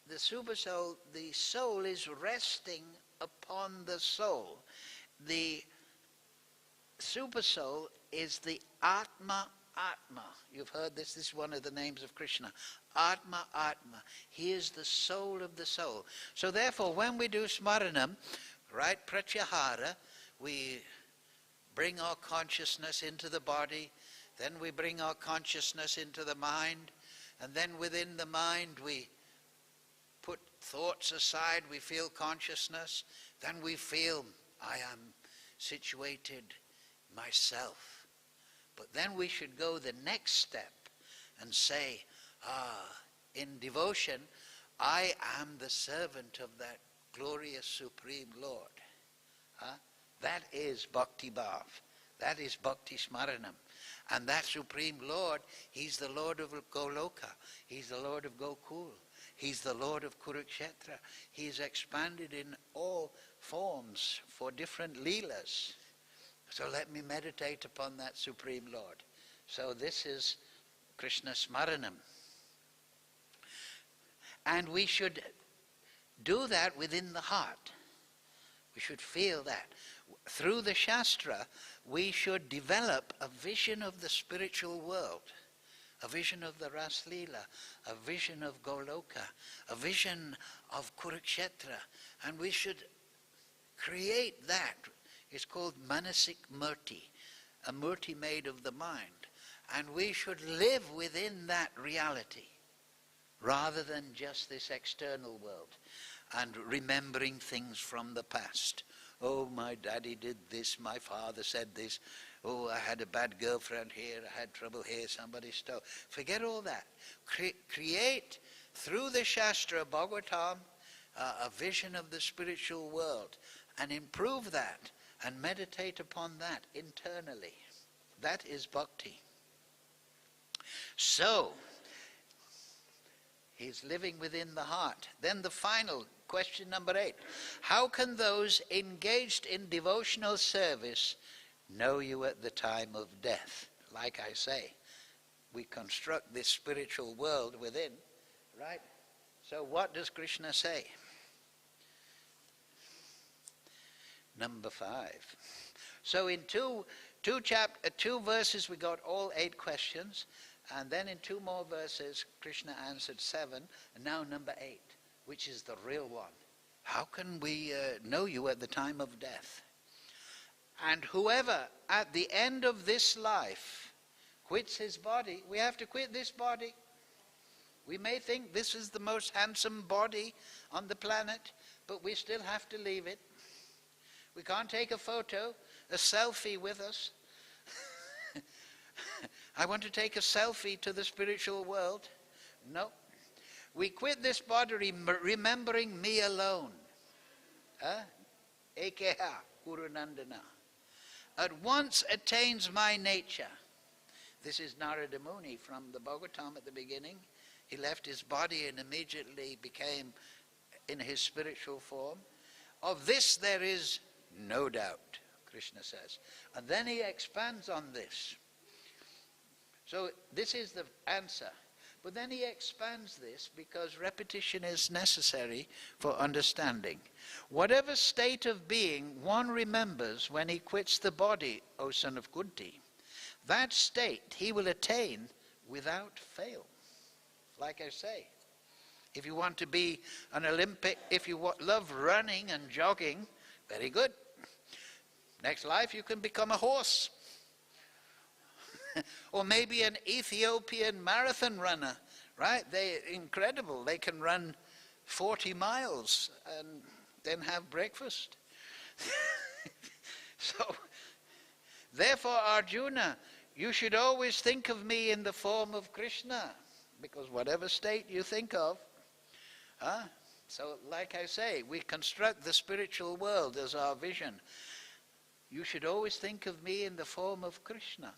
the supersoul, the soul is resting upon the soul. The supersoul is the Atma. You've heard this. This is one of the names of Krishna. Atma. He is the soul of the soul. So therefore, when we do smaranam, right, pratyahara, we bring our consciousness into the body, then we bring our consciousness into the mind, and then within the mind we put thoughts aside, we feel consciousness, then we feel, I am situated myself. But then we should go the next step and say, in devotion, I am the servant of that glorious Supreme Lord. That is Bhakti Bhav. That is Bhakti Smaranam. And that Supreme Lord, He's the Lord of Goloka. He's the Lord of Gokul. He's the Lord of Kurukshetra. He's expanded in all forms for different leelas. So let me meditate upon that Supreme Lord. So this is Krishna Smaranam. And we should do that within the heart. We should feel that. Through the Shastra, we should develop a vision of the spiritual world, a vision of the Ras Leela, a vision of Goloka, a vision of Kurukshetra, and we should create that. It's called Manasik Murti, a murti made of the mind, and we should live within that reality rather than just this external world and remembering things from the past. Oh, my daddy did this, my father said this, oh, I had a bad girlfriend here, I had trouble here, somebody stole. Forget all that. Create, through the Shastra, Bhagavatam, a vision of the spiritual world, and improve that, and meditate upon that internally. That is bhakti. So, he's living within the heart. Then the final question, number 8. How can those engaged in devotional service know you at the time of death? Like I say, we construct this spiritual world within, right? So what does Krishna say? Number 5. So in two verses we got all 8 questions, and then in 2 more verses Krishna answered 7, and now number 8, which is the real one. How can we know you at the time of death? And whoever at the end of this life quits his body, we have to quit this body. We may think this is the most handsome body on the planet, but we still have to leave it. We can't take a photo, a selfie with us. I want to take a selfie to the spiritual world. No. We quit this body remembering me alone. ekeha kurunandana, at once attains my nature. This is Narada Muni from the Bhagavatam at the beginning. He left his body and immediately became in his spiritual form. Of this there is no doubt, Krishna says. And then he expands on this. So this is the answer. But then he expands this because repetition is necessary for understanding. Whatever state of being one remembers when he quits the body, O son of Kunti, that state he will attain without fail. Like I say, if you want to be an Olympic, if you love running and jogging, very good. Next life you can become a horse. Or maybe an Ethiopian marathon runner, right? They're incredible. They can run 40 miles and then have breakfast. So, therefore, Arjuna, you should always think of me in the form of Krishna, because whatever state you think of, so like I say, we construct the spiritual world as our vision. You should always think of me in the form of Krishna,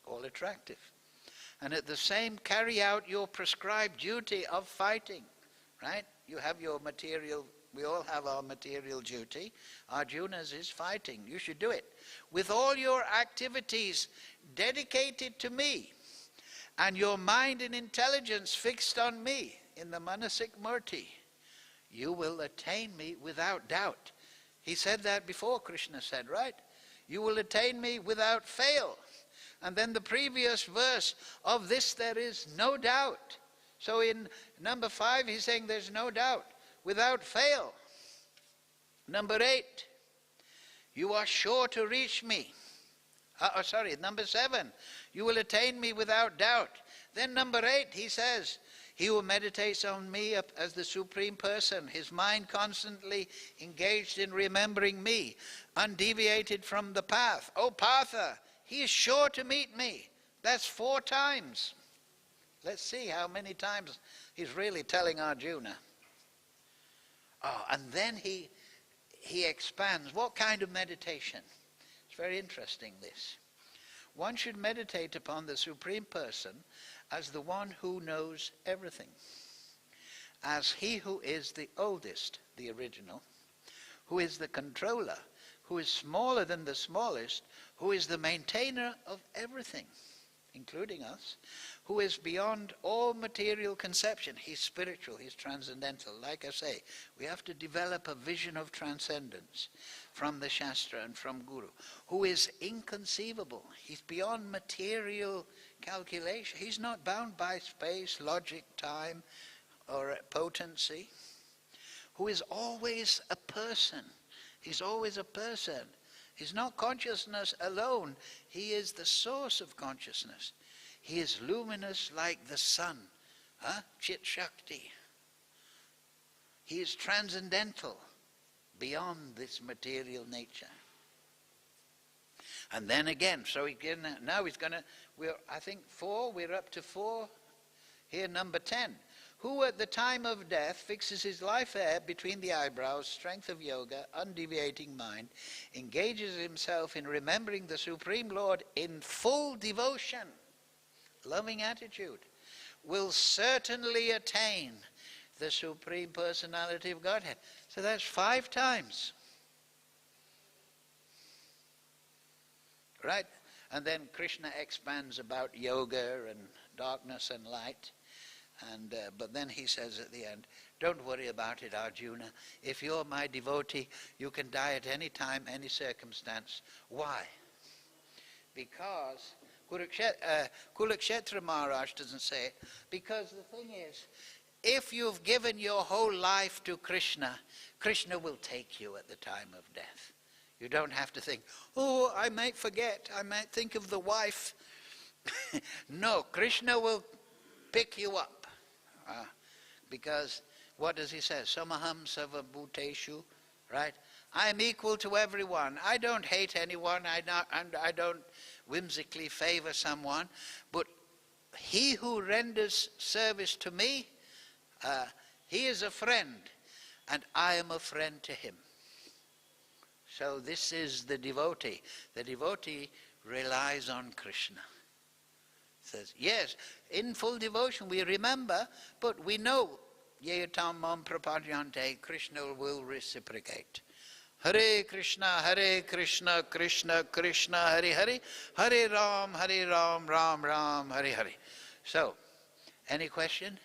all attractive. And at the same, carry out your prescribed duty of fighting, right? You have your material, we all have our material duty. Arjuna's is fighting. You should do it. With all your activities dedicated to me, and your mind and intelligence fixed on me in the manasik murti, you will attain me without doubt. He said that before, Krishna said, right? You will attain me without fail. And then the previous verse, of this there is no doubt. So in number 5, he's saying there's no doubt, without fail. Number 8, you are sure to reach me. Number 7, you will attain me without doubt. Then number 8, he says, he who meditates on me as the Supreme Person, his mind constantly engaged in remembering me, undeviated from the path. O Partha, he is sure to meet me. That's 4 times. Let's see how many times he's really telling Arjuna. Oh, and then he expands. What kind of meditation? It's very interesting, this. One should meditate upon the Supreme Person as the one who knows everything, as he who is the oldest, the original, who is the controller, who is smaller than the smallest, who is the maintainer of everything, including us, who is beyond all material conception. He's spiritual, he's transcendental. Like I say, we have to develop a vision of transcendence from the Shastra and from Guru, who is inconceivable. He's beyond material calculation. He's not bound by space, logic, time, or potency, who is always a person. He's always a person. He's not consciousness alone. He is the source of consciousness. He is luminous like the sun, Chit Shakti. He is transcendental, beyond this material nature. And then again, so now he's going to, I think 4, we're up to 4. Here, number 10. Who at the time of death fixes his life hair between the eyebrows, strength of yoga, undeviating mind, engages himself in remembering the Supreme Lord in full devotion, loving attitude, will certainly attain the Supreme Personality of Godhead. So that's 5 times. Right? And then Krishna expands about yoga and darkness and light. But then he says at the end, don't worry about it, Arjuna. If you're my devotee, you can die at any time, any circumstance. Why? Because, Kulakshetra Maharaj doesn't say it, because the thing is, if you've given your whole life to Krishna, Krishna will take you at the time of death. You don't have to think, oh, I might forget, I might think of the wife. No, Krishna will pick you up. Because what does he say? Samaham sava bhuteshu, right? I am equal to everyone. I don't hate anyone. I don't whimsically favor someone. But he who renders service to me, he is a friend, and I am a friend to him. So this is the devotee. The devotee relies on Krishna. Says, yes, in full devotion we remember, but we know yetam mam prapadyante, Krishna will reciprocate. Hare Krishna, Krishna Krishna, Hare Hare, Hare Ram, Ram Ram, Hare Hare. So, any question?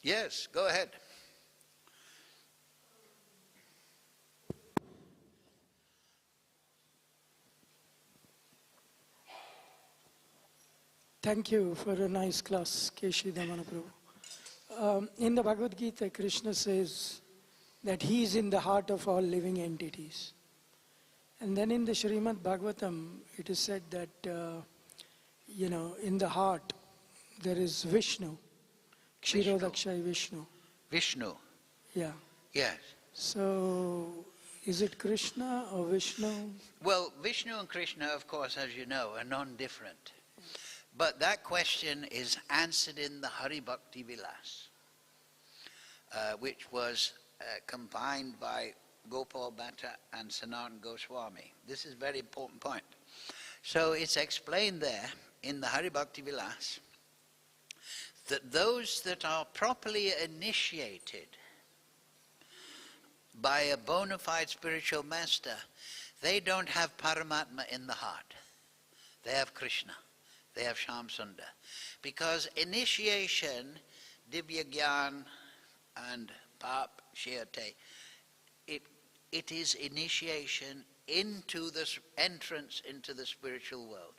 Yes, go ahead. Thank you for a nice class, Keshi Damana Prabhu. In the Bhagavad Gita, Krishna says that he is in the heart of all living entities. And then in the Srimad Bhagavatam, it is said that, in the heart there is Viṣṇu, Kshirodakshai Viṣṇu. Viṣṇu. Yeah. Yes. So, is it Krishna or Viṣṇu? Well, Viṣṇu and Krishna, of course, as you know, are non-different. But that question is answered in the Hari Bhakti Vilas, which was combined by Gopal Bhatta and Sanatana Goswami. This is a very important point. So it's explained there in the Hari Bhakti Vilas that those that are properly initiated by a bona fide spiritual master, they don't have Paramatma in the heart. They have Krishna. They have Shyam Sundar. Because initiation, Divyagyan and Pap Shiyate, it is initiation into the entrance into the spiritual world.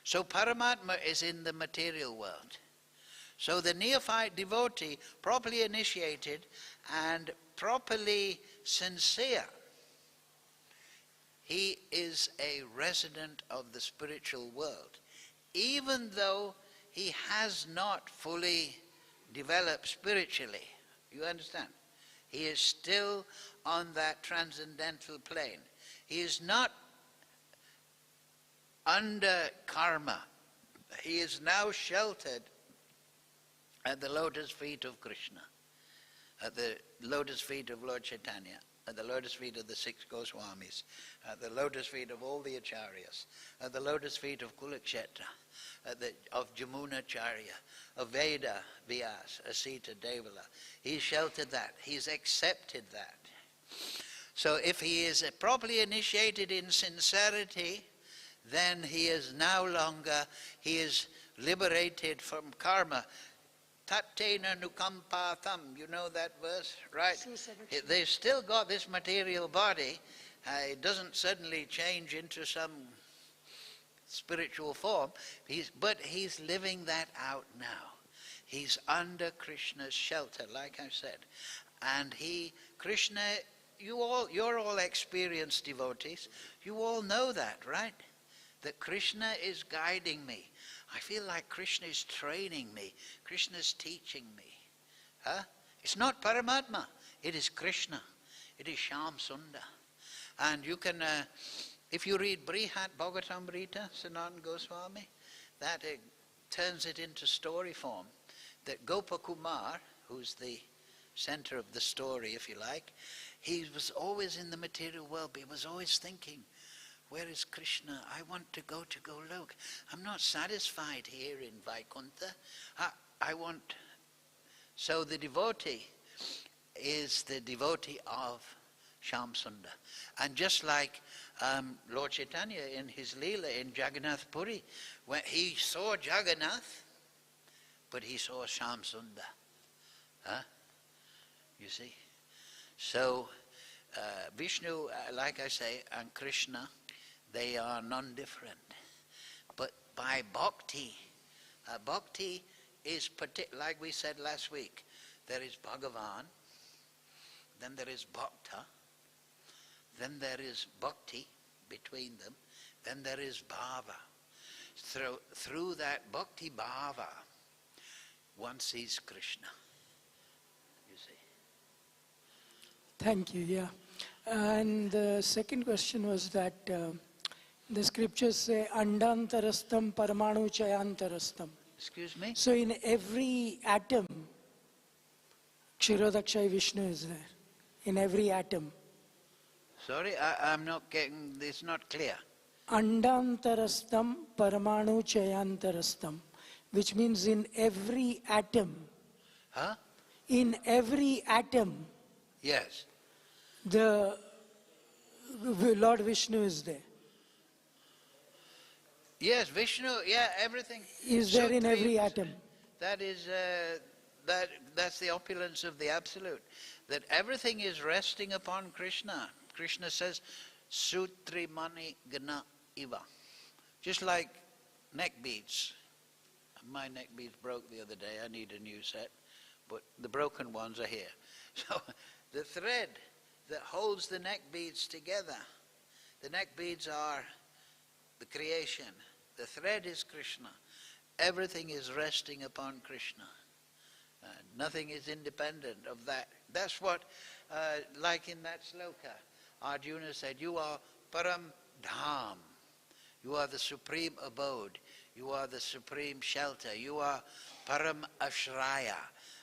So Paramatma is in the material world. So the neophyte devotee, properly initiated and properly sincere, he is a resident of the spiritual world, even though he has not fully developed spiritually. You understand? He is still on that transcendental plane. He is not under karma. He is now sheltered at the lotus feet of Krishna, at the lotus feet of Lord Chaitanya, at the lotus feet of the 6 Goswamis, at the lotus feet of all the Acharyas, at the lotus feet of Kulakshetra, of Jamunacharya, of Veda, Vyas, Asita, Devala. He's sheltered that. He's accepted that. So if he is properly initiated in sincerity, then he is he is liberated from karma. Tattena nukampatham, you know that verse, right? They've still got this material body. It doesn't suddenly change into some spiritual form, but he's living that out now. He's under Krishna's shelter, like I said. And Krishna, you're all experienced devotees. You all know that, right? That Krishna is guiding me. I feel like Krishna is training me. Krishna is teaching me. It's not Paramatma. It is Krishna. It is Shyam Sundar. And you can, if you read Brihat Bhagavatamrita, Sanatana Goswami, that turns it into story form. That Gopakumar, who's the center of the story, if you like, he was always in the material world, but he was always thinking, where is Krishna? I want to go to Golok. I'm not satisfied here in Vaikuntha. I want... So the devotee is the devotee of Shyam Sundar. And just like Lord Chaitanya in his Leela in Jagannath Puri, when he saw Jagannath, but he saw Shyam Sundar. You see? So Vishnu, like I say, and Krishna, they are non-different. But by bhakti, bhakti is, like we said last week, there is Bhagavan, then there is Bhakta, then there is bhakti between them, then there is bhava. Through that bhakti bhava, one sees Krishna. You see? Thank you, yeah. And the second question was that the scriptures say, Andantarastam Paramanu Chayantarastam. Excuse me? So in every atom, Kshirodakshai Viṣṇu is there. In every atom. Sorry, I'm not getting, it's not clear. Andantarastam paramanu chayantarastam, which means in every atom. Huh? In every atom, Yes. the Lord Vishnu is there. Yes, Vishnu, yeah, everything. Is there in every atom. That is, that's the opulence of the Absolute. That everything is resting upon Krishna. Krishna says, Sutri mani gana iva. Just like neck beads. My neck beads broke the other day. I need a new set. But the broken ones are here. So the thread that holds the neck beads together, the neck beads are the creation. The thread is Krishna. Everything is resting upon Krishna. Nothing is independent of that. That's what, like in that sloka, Arjuna said, you are param dham. You are the supreme abode. You are the supreme shelter. You are param ashraya.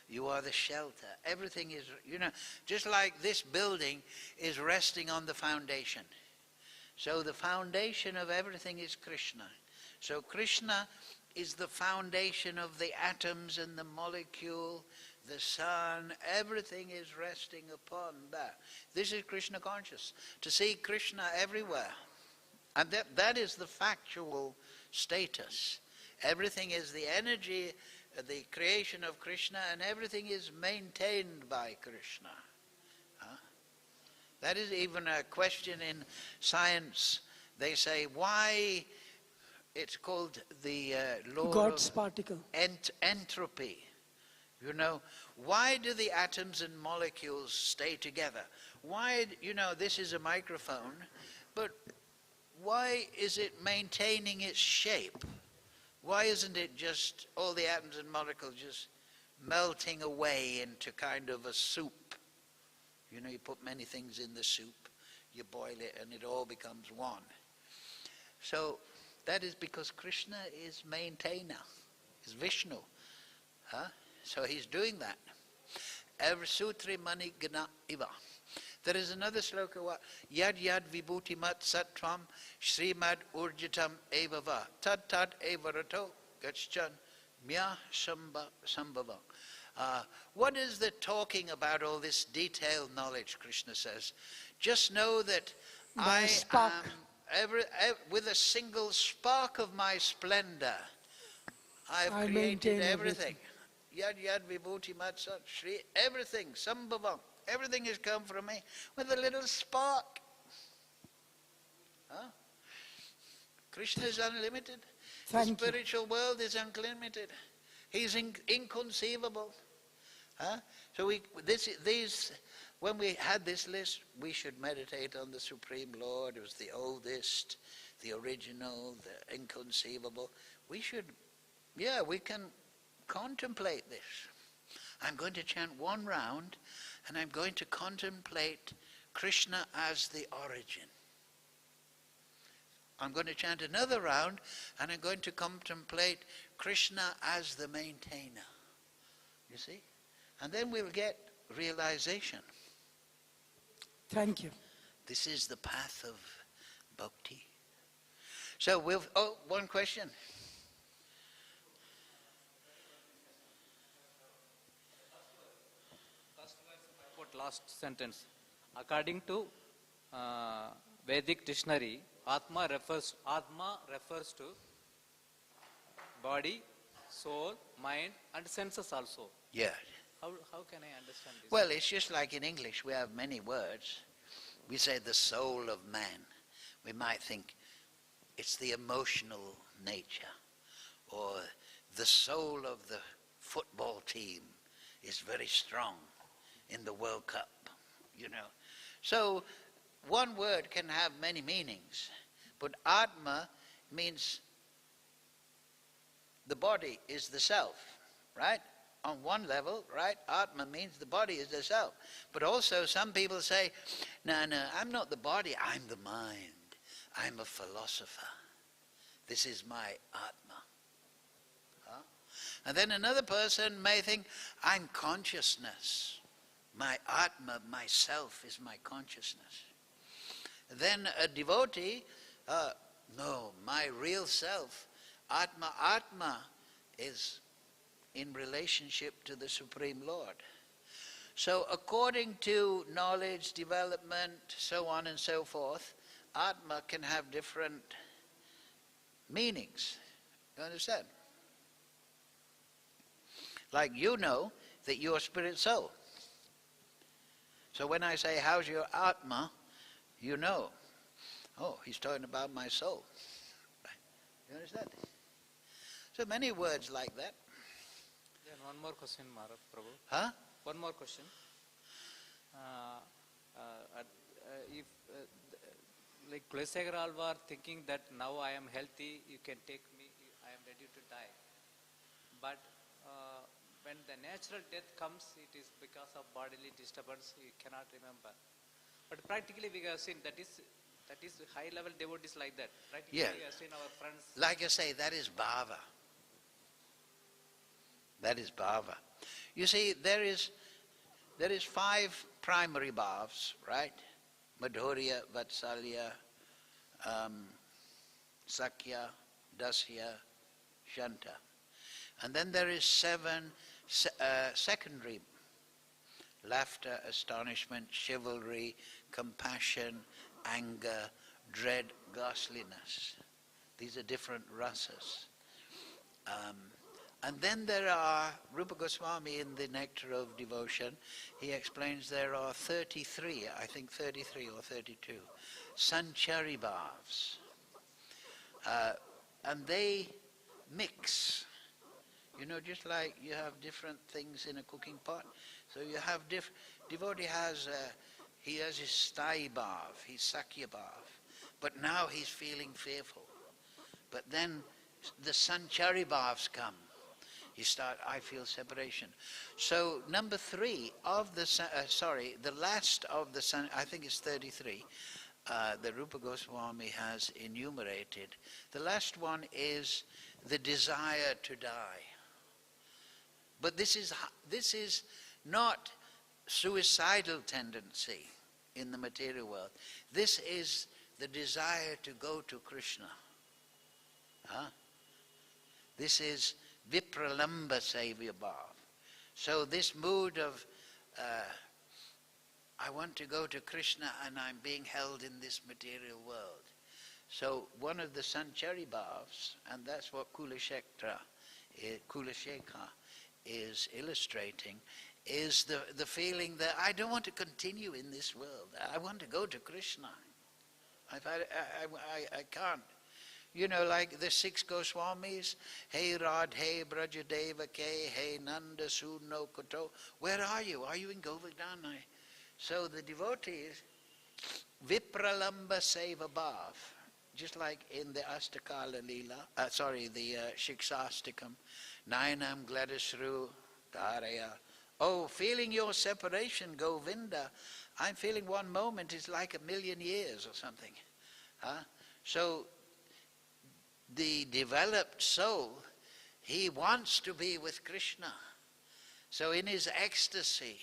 You are the shelter. Everything is, just like this building is resting on the foundation. So the foundation of everything is Krishna. So Krishna is the foundation of the atoms and the molecule, the sun, everything is resting upon that. This is Krishna conscious, to see Krishna everywhere. And that is the factual status. Everything is the energy, the creation of Krishna, and everything is maintained by Krishna. That is even a question in science. They say why it's called the law God's of particle. Entropy. Why do the atoms and molecules stay together? Why, this is a microphone, but why is it maintaining its shape? Why isn't it just all the atoms and molecules just melting away into kind of a soup? You put many things in the soup, you boil it, and it all becomes one. So that is because Krishna is maintainer, is Vishnu. So he's doing that. Every sutri mani gana iva. There is another sloka, yad yad vibhuti mat sattvam srimad urjitam evava tad tad evarato gachchan mya sambhava. What is the talking about all this detailed knowledge, Krishna says? Just know that I am, with a single spark of my splendor, I have created everything. Yad yad vibhuti mat sat shri, everything, sambhavam, everything has come from me with a little spark. Krishna is unlimited. The spiritual world is unlimited. He's inconceivable. So when we had this list, we should meditate on the Supreme Lord. It was the oldest, the original, the inconceivable. We can contemplate this. I'm going to chant one round, and I'm going to contemplate Krishna as the origin. I'm going to chant another round, and I'm going to contemplate Krishna as the maintainer. You see? And then we'll get realization. Thank you. This is the path of bhakti. So one question. Last sentence. According to Vedic dictionary, Atma refers to body, soul, mind, and senses also. Yeah. How can I understand this? Well, it's just like in English, we have many words. We say the soul of man. We might think it's the emotional nature, or the soul of the football team is very strong in the World Cup, So one word can have many meanings, but Atma means the body is the self, right? On one level, right? Atma means the body is the self. But also some people say, no, I'm not the body, I'm the mind. I'm a philosopher. This is my Atma. And then another person may think, I'm consciousness. My Atma, myself, is my consciousness. then a devotee, no, my real self, Atma is in relationship to the Supreme Lord. So according to knowledge, development, so on and so forth, Atma can have different meanings. You understand? Like you know that you're spirit soul. So when I say, how's your Atma? You know, oh, he's talking about my soul. You understand? So many words like that. Then one more question, Prabhu. Huh? One more question. If like Kulesegara Alvar thinking that now I am healthy, you can take me, I am ready to die. But when the natural death comes, it is because of bodily disturbance, you cannot remember. But practically we have seen that is high level devotees like that. Practically we have seen our friends. Like I say, that is bhava. That is bhava. You see, there is 5 primary bhavs, right? Madhurya, Vatsalya, Sakya, Dasya, Shanta. And then there is 7 secondary: laughter, astonishment, chivalry, compassion, anger, dread, ghastliness. These are different rasas. And then there are, Rupa Goswami in the Nectar of Devotion, he explains there are 33, I think 33 or 32, sanchari bhavs. And they mix. You know, just like you have different things in a cooking pot. So you have devotee has, he has his sthāyi bhav, his sakya bhav. But now he's feeling fearful. But then the sanchari bhavs come. You start, I feel separation. So number 3 of the, the last of the, I think it's 33, the Rupa Goswami has enumerated. The last one is the desire to die. But this is not suicidal tendency in the material world. This is the desire to go to Krishna. This is vipralamba sevya bhav. So this mood of I want to go to Krishna and I'm being held in this material world. So one of the sanchari bhavs, and that's what Kulashekha is illustrating, is the feeling that I don't want to continue in this world. I want to go to Krishna. I can't. You know, like the 6 Goswamis, Hey Radhe Brajadeva Ke, Hey Nanda Suno Koto. Where are you? Are you in Govardhana? So the devotees, Vipralamba Seva Bhav, just like in the Astakala Leela, the Shiksastikam, Nayanam Gladasru Dharaya. Oh, feeling your separation, Govinda. I'm feeling one moment is like 1,000,000 years or something. So the developed soul, he wants to be with Krishna. So in his ecstasy,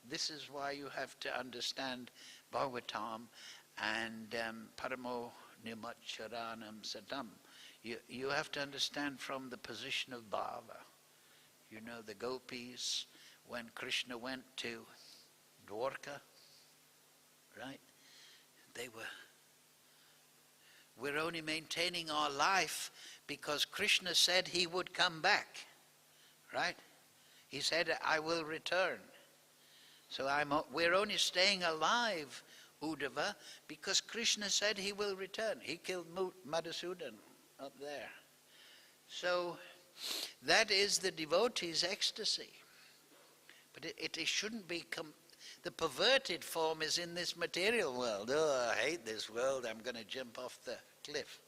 this is why you have to understand Bhagavatam and Paramo Nimacharanam Satam. You have to understand from the position of bhava. You know, the gopis, when Krishna went to Dwarka, right? We're only maintaining our life because Krishna said he would come back, right? He said, I will return. So we're only staying alive, Uddhava, because Krishna said he will return. He killed Madhusūdana up there. So that is the devotee's ecstasy. But it shouldn't be, the perverted form is in this material world. Oh, I hate this world, I'm going to jump off the cliff.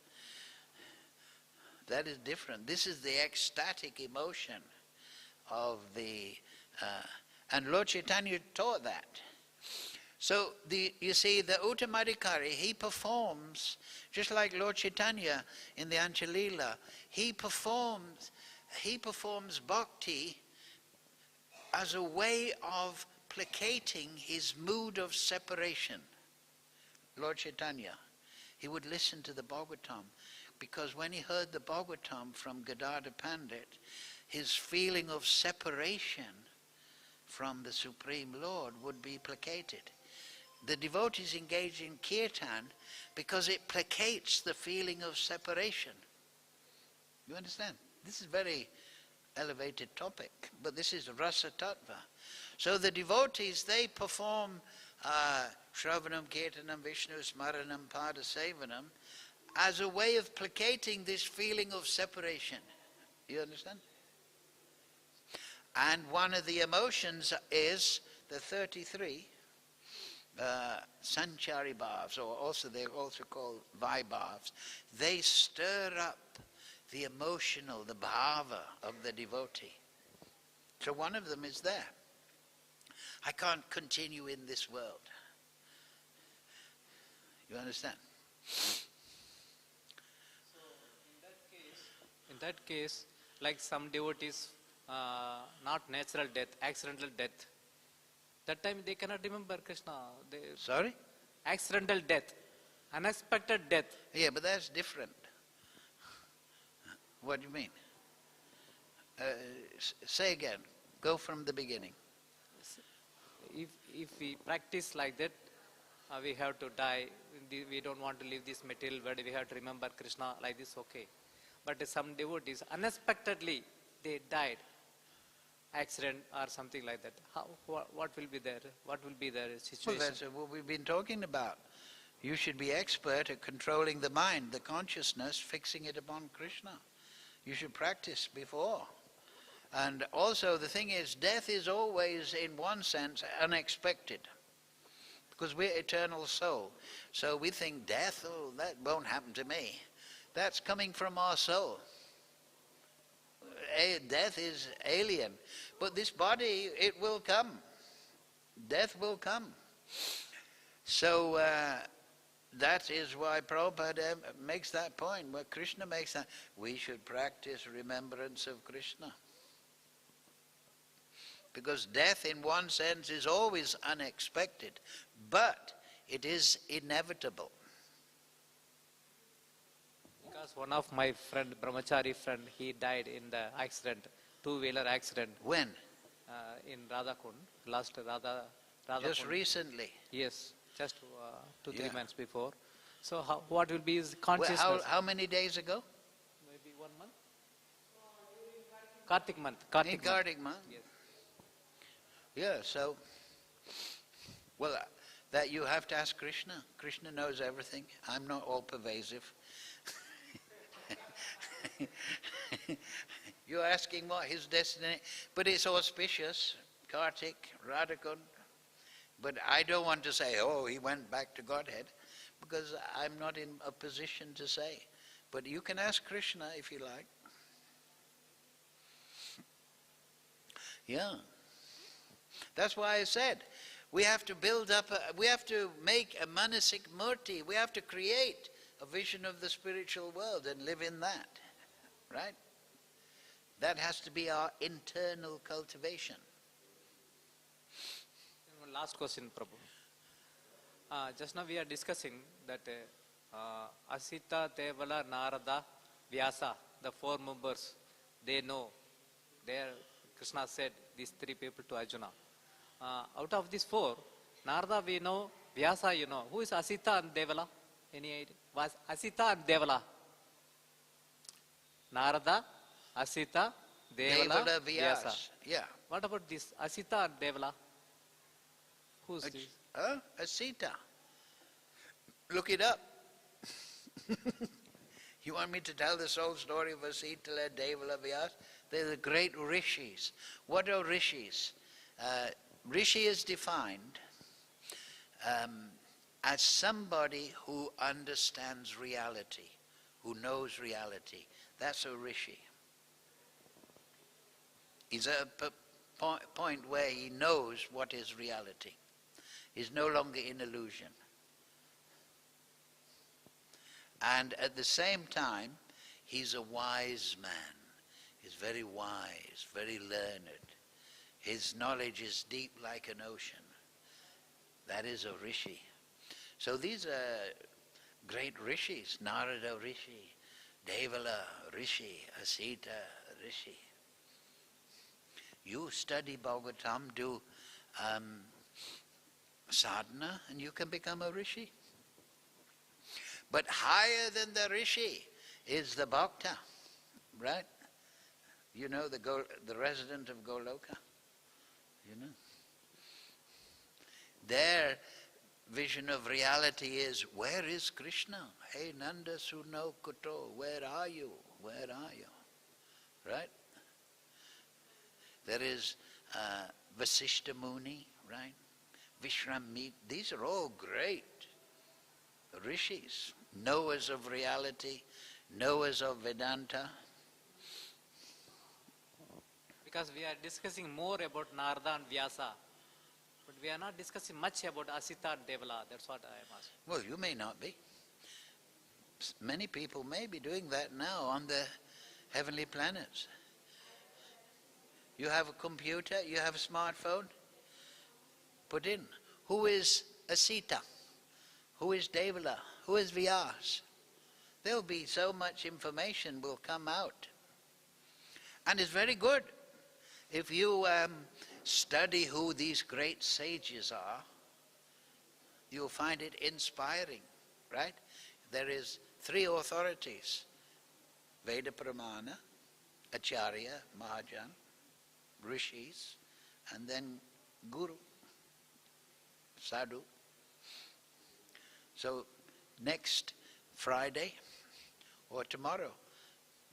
That is different. This is the ecstatic emotion of the, and Lord Chaitanya taught that. So you see, the Uttamadhikari, he performs, just like Lord Chaitanya in the Anchalila, he performs bhakti as a way of placating his mood of separation. Lord Chaitanya, he would listen to the Bhagavatam, because when he heard the Bhagavatam from Gadadhar Pandit, his feeling of separation from the Supreme Lord would be placated. The devotees engage in kirtan because it placates the feeling of separation. You understand? This is a very elevated topic, but this is rasa tattva. So the devotees, they perform Shravanam, Kirtanam, Vishnu, Smaranam, Pada Sevanam as a way of placating this feeling of separation. You understand? And one of the emotions is the 33 Sanchari bhavs, or also they're also called Vaibhavs. They stir up the emotional, the bhava of the devotee. So one of them is there. I can't continue in this world. You understand? So in that case, like some devotees, not natural death, accidental death. That time they cannot remember Krishna. Sorry? Accidental death, unexpected death. Yeah, but that's different. What do you mean? Say again. Go from the beginning. If we practice like that, we have to die. We don't want to leave this material world. We have to remember Krishna like this, okay. But some devotees, unexpectedly, they died. Accident or something like that. What will be there? What will be their situation? Well, that's what we've been talking about. You should be expert at controlling the mind, the consciousness, fixing it upon Krishna. You should practice before. And also the thing is, death is always, in one sense, unexpected. Because we're eternal soul. So we think death, oh, that won't happen to me. That's coming from our soul. Death is alien. But this body, it will come. Death will come. So that is why Prabhupada makes that point, where Krishna makes that. We should practice remembrance of Krishna. Because death, in one sense, is always unexpected, but it is inevitable. Because one of my friend, brahmachari friend, he died in the accident, two-wheeler accident. When? In Radhakund, last Radhakund. Just recently? Yes, just 2-3 months before. So what will be his consciousness? Well, how many days ago? Maybe 1 month? Kartik month. In Kartik month? Yes. Yeah, so, well, that you have to ask Krishna. Krishna knows everything. I'm not all pervasive. You're asking what his destiny, but it's auspicious, Kartik, Radhakund. But I don't want to say, oh, he went back to Godhead, because I'm not in a position to say. But you can ask Krishna if you like. Yeah. That's why I said, we have to build up, we have to make a manasik murti, we have to create a vision of the spiritual world and live in that, right? That has to be our internal cultivation. One last question, Prabhu. Just now we are discussing that Asita, Devala, Narada, Vyasa, the 4 members, they know. Krishna said these 3 people to Arjuna. Out of these 4, Narada we know, Vyasa you know. Who is Asita and Devala? Any idea? Was Asita and Devala? Narada, Asita, Devala, Vyasa. Yeah. What about this Asita and Devala? Who's this? Asita. Look it up. You want me to tell this whole story of Asita, Devala, Vyasa? They're the great rishis. What are rishis? Rishi is defined as somebody who understands reality, who knows reality. That's a rishi. He's at a point where he knows what is reality. He's no longer in illusion. And at the same time, he's a wise man. He's very wise, very learned. His knowledge is deep like an ocean. That is a rishi. So these are great rishis, Narada Rishi, Devala Rishi, Asita Rishi. You study Bhagavatam, do sadhana, and you can become a rishi. But higher than the rishi is the bhakta, right? You know, the resident of Goloka, you know. Their vision of reality is, where is Krishna? Hey Nanda Suno Kuto, where are you? Where are you? Right? There is Vasishta Muni, right? Vishramit, these are all great rishis, knowers of reality, knowers of Vedanta. Because we are discussing more about Narada and Vyasa, but we are not discussing much about Asita and Devala. That's what I am asking. Well, you may not be. Many people may be doing that now on the heavenly planets. You have a computer, you have a smartphone, put in, who is Asita? Who is Devala? Who is Vyasa? There will be so much information will come out. And it's very good. If you study who these great sages are, you'll find it inspiring, right? There is 3 authorities, Veda Pramana, Acharya, Mahajan, Rishis, and then Guru, Sadhu. So next Friday or tomorrow,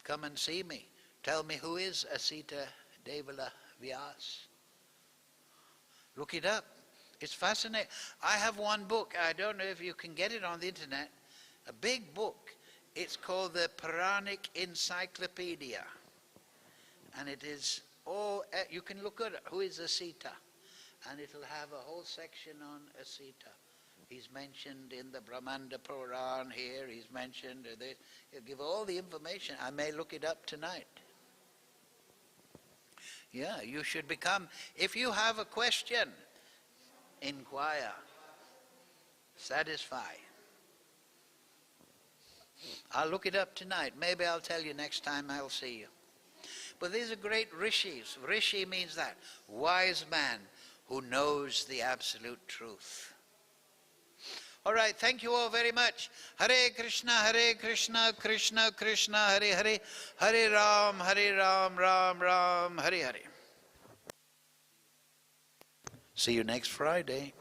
come and see me. Tell me who is Asita Devala Vyasa. Look it up. It's fascinating. I have one book. I don't know if you can get it on the internet. A big book. It's called the Puranic Encyclopedia. And it is all, you can look at it, who is Asita. And it'll have a whole section on Asita. He's mentioned in the Brahmanda Puran here. He's mentioned this. He'll give all the information. I may look it up tonight. Yeah, you should become, if you have a question, inquire, satisfy. I'll look it up tonight. Maybe I'll tell you next time I'll see you. But these are great rishis. Rishi means that, wise man who knows the absolute truth. All right, thank you all very much. Hare Krishna, Krishna Krishna, Hare Hare, Hare Ram, Ram Ram, Hare Hare. See you next Friday.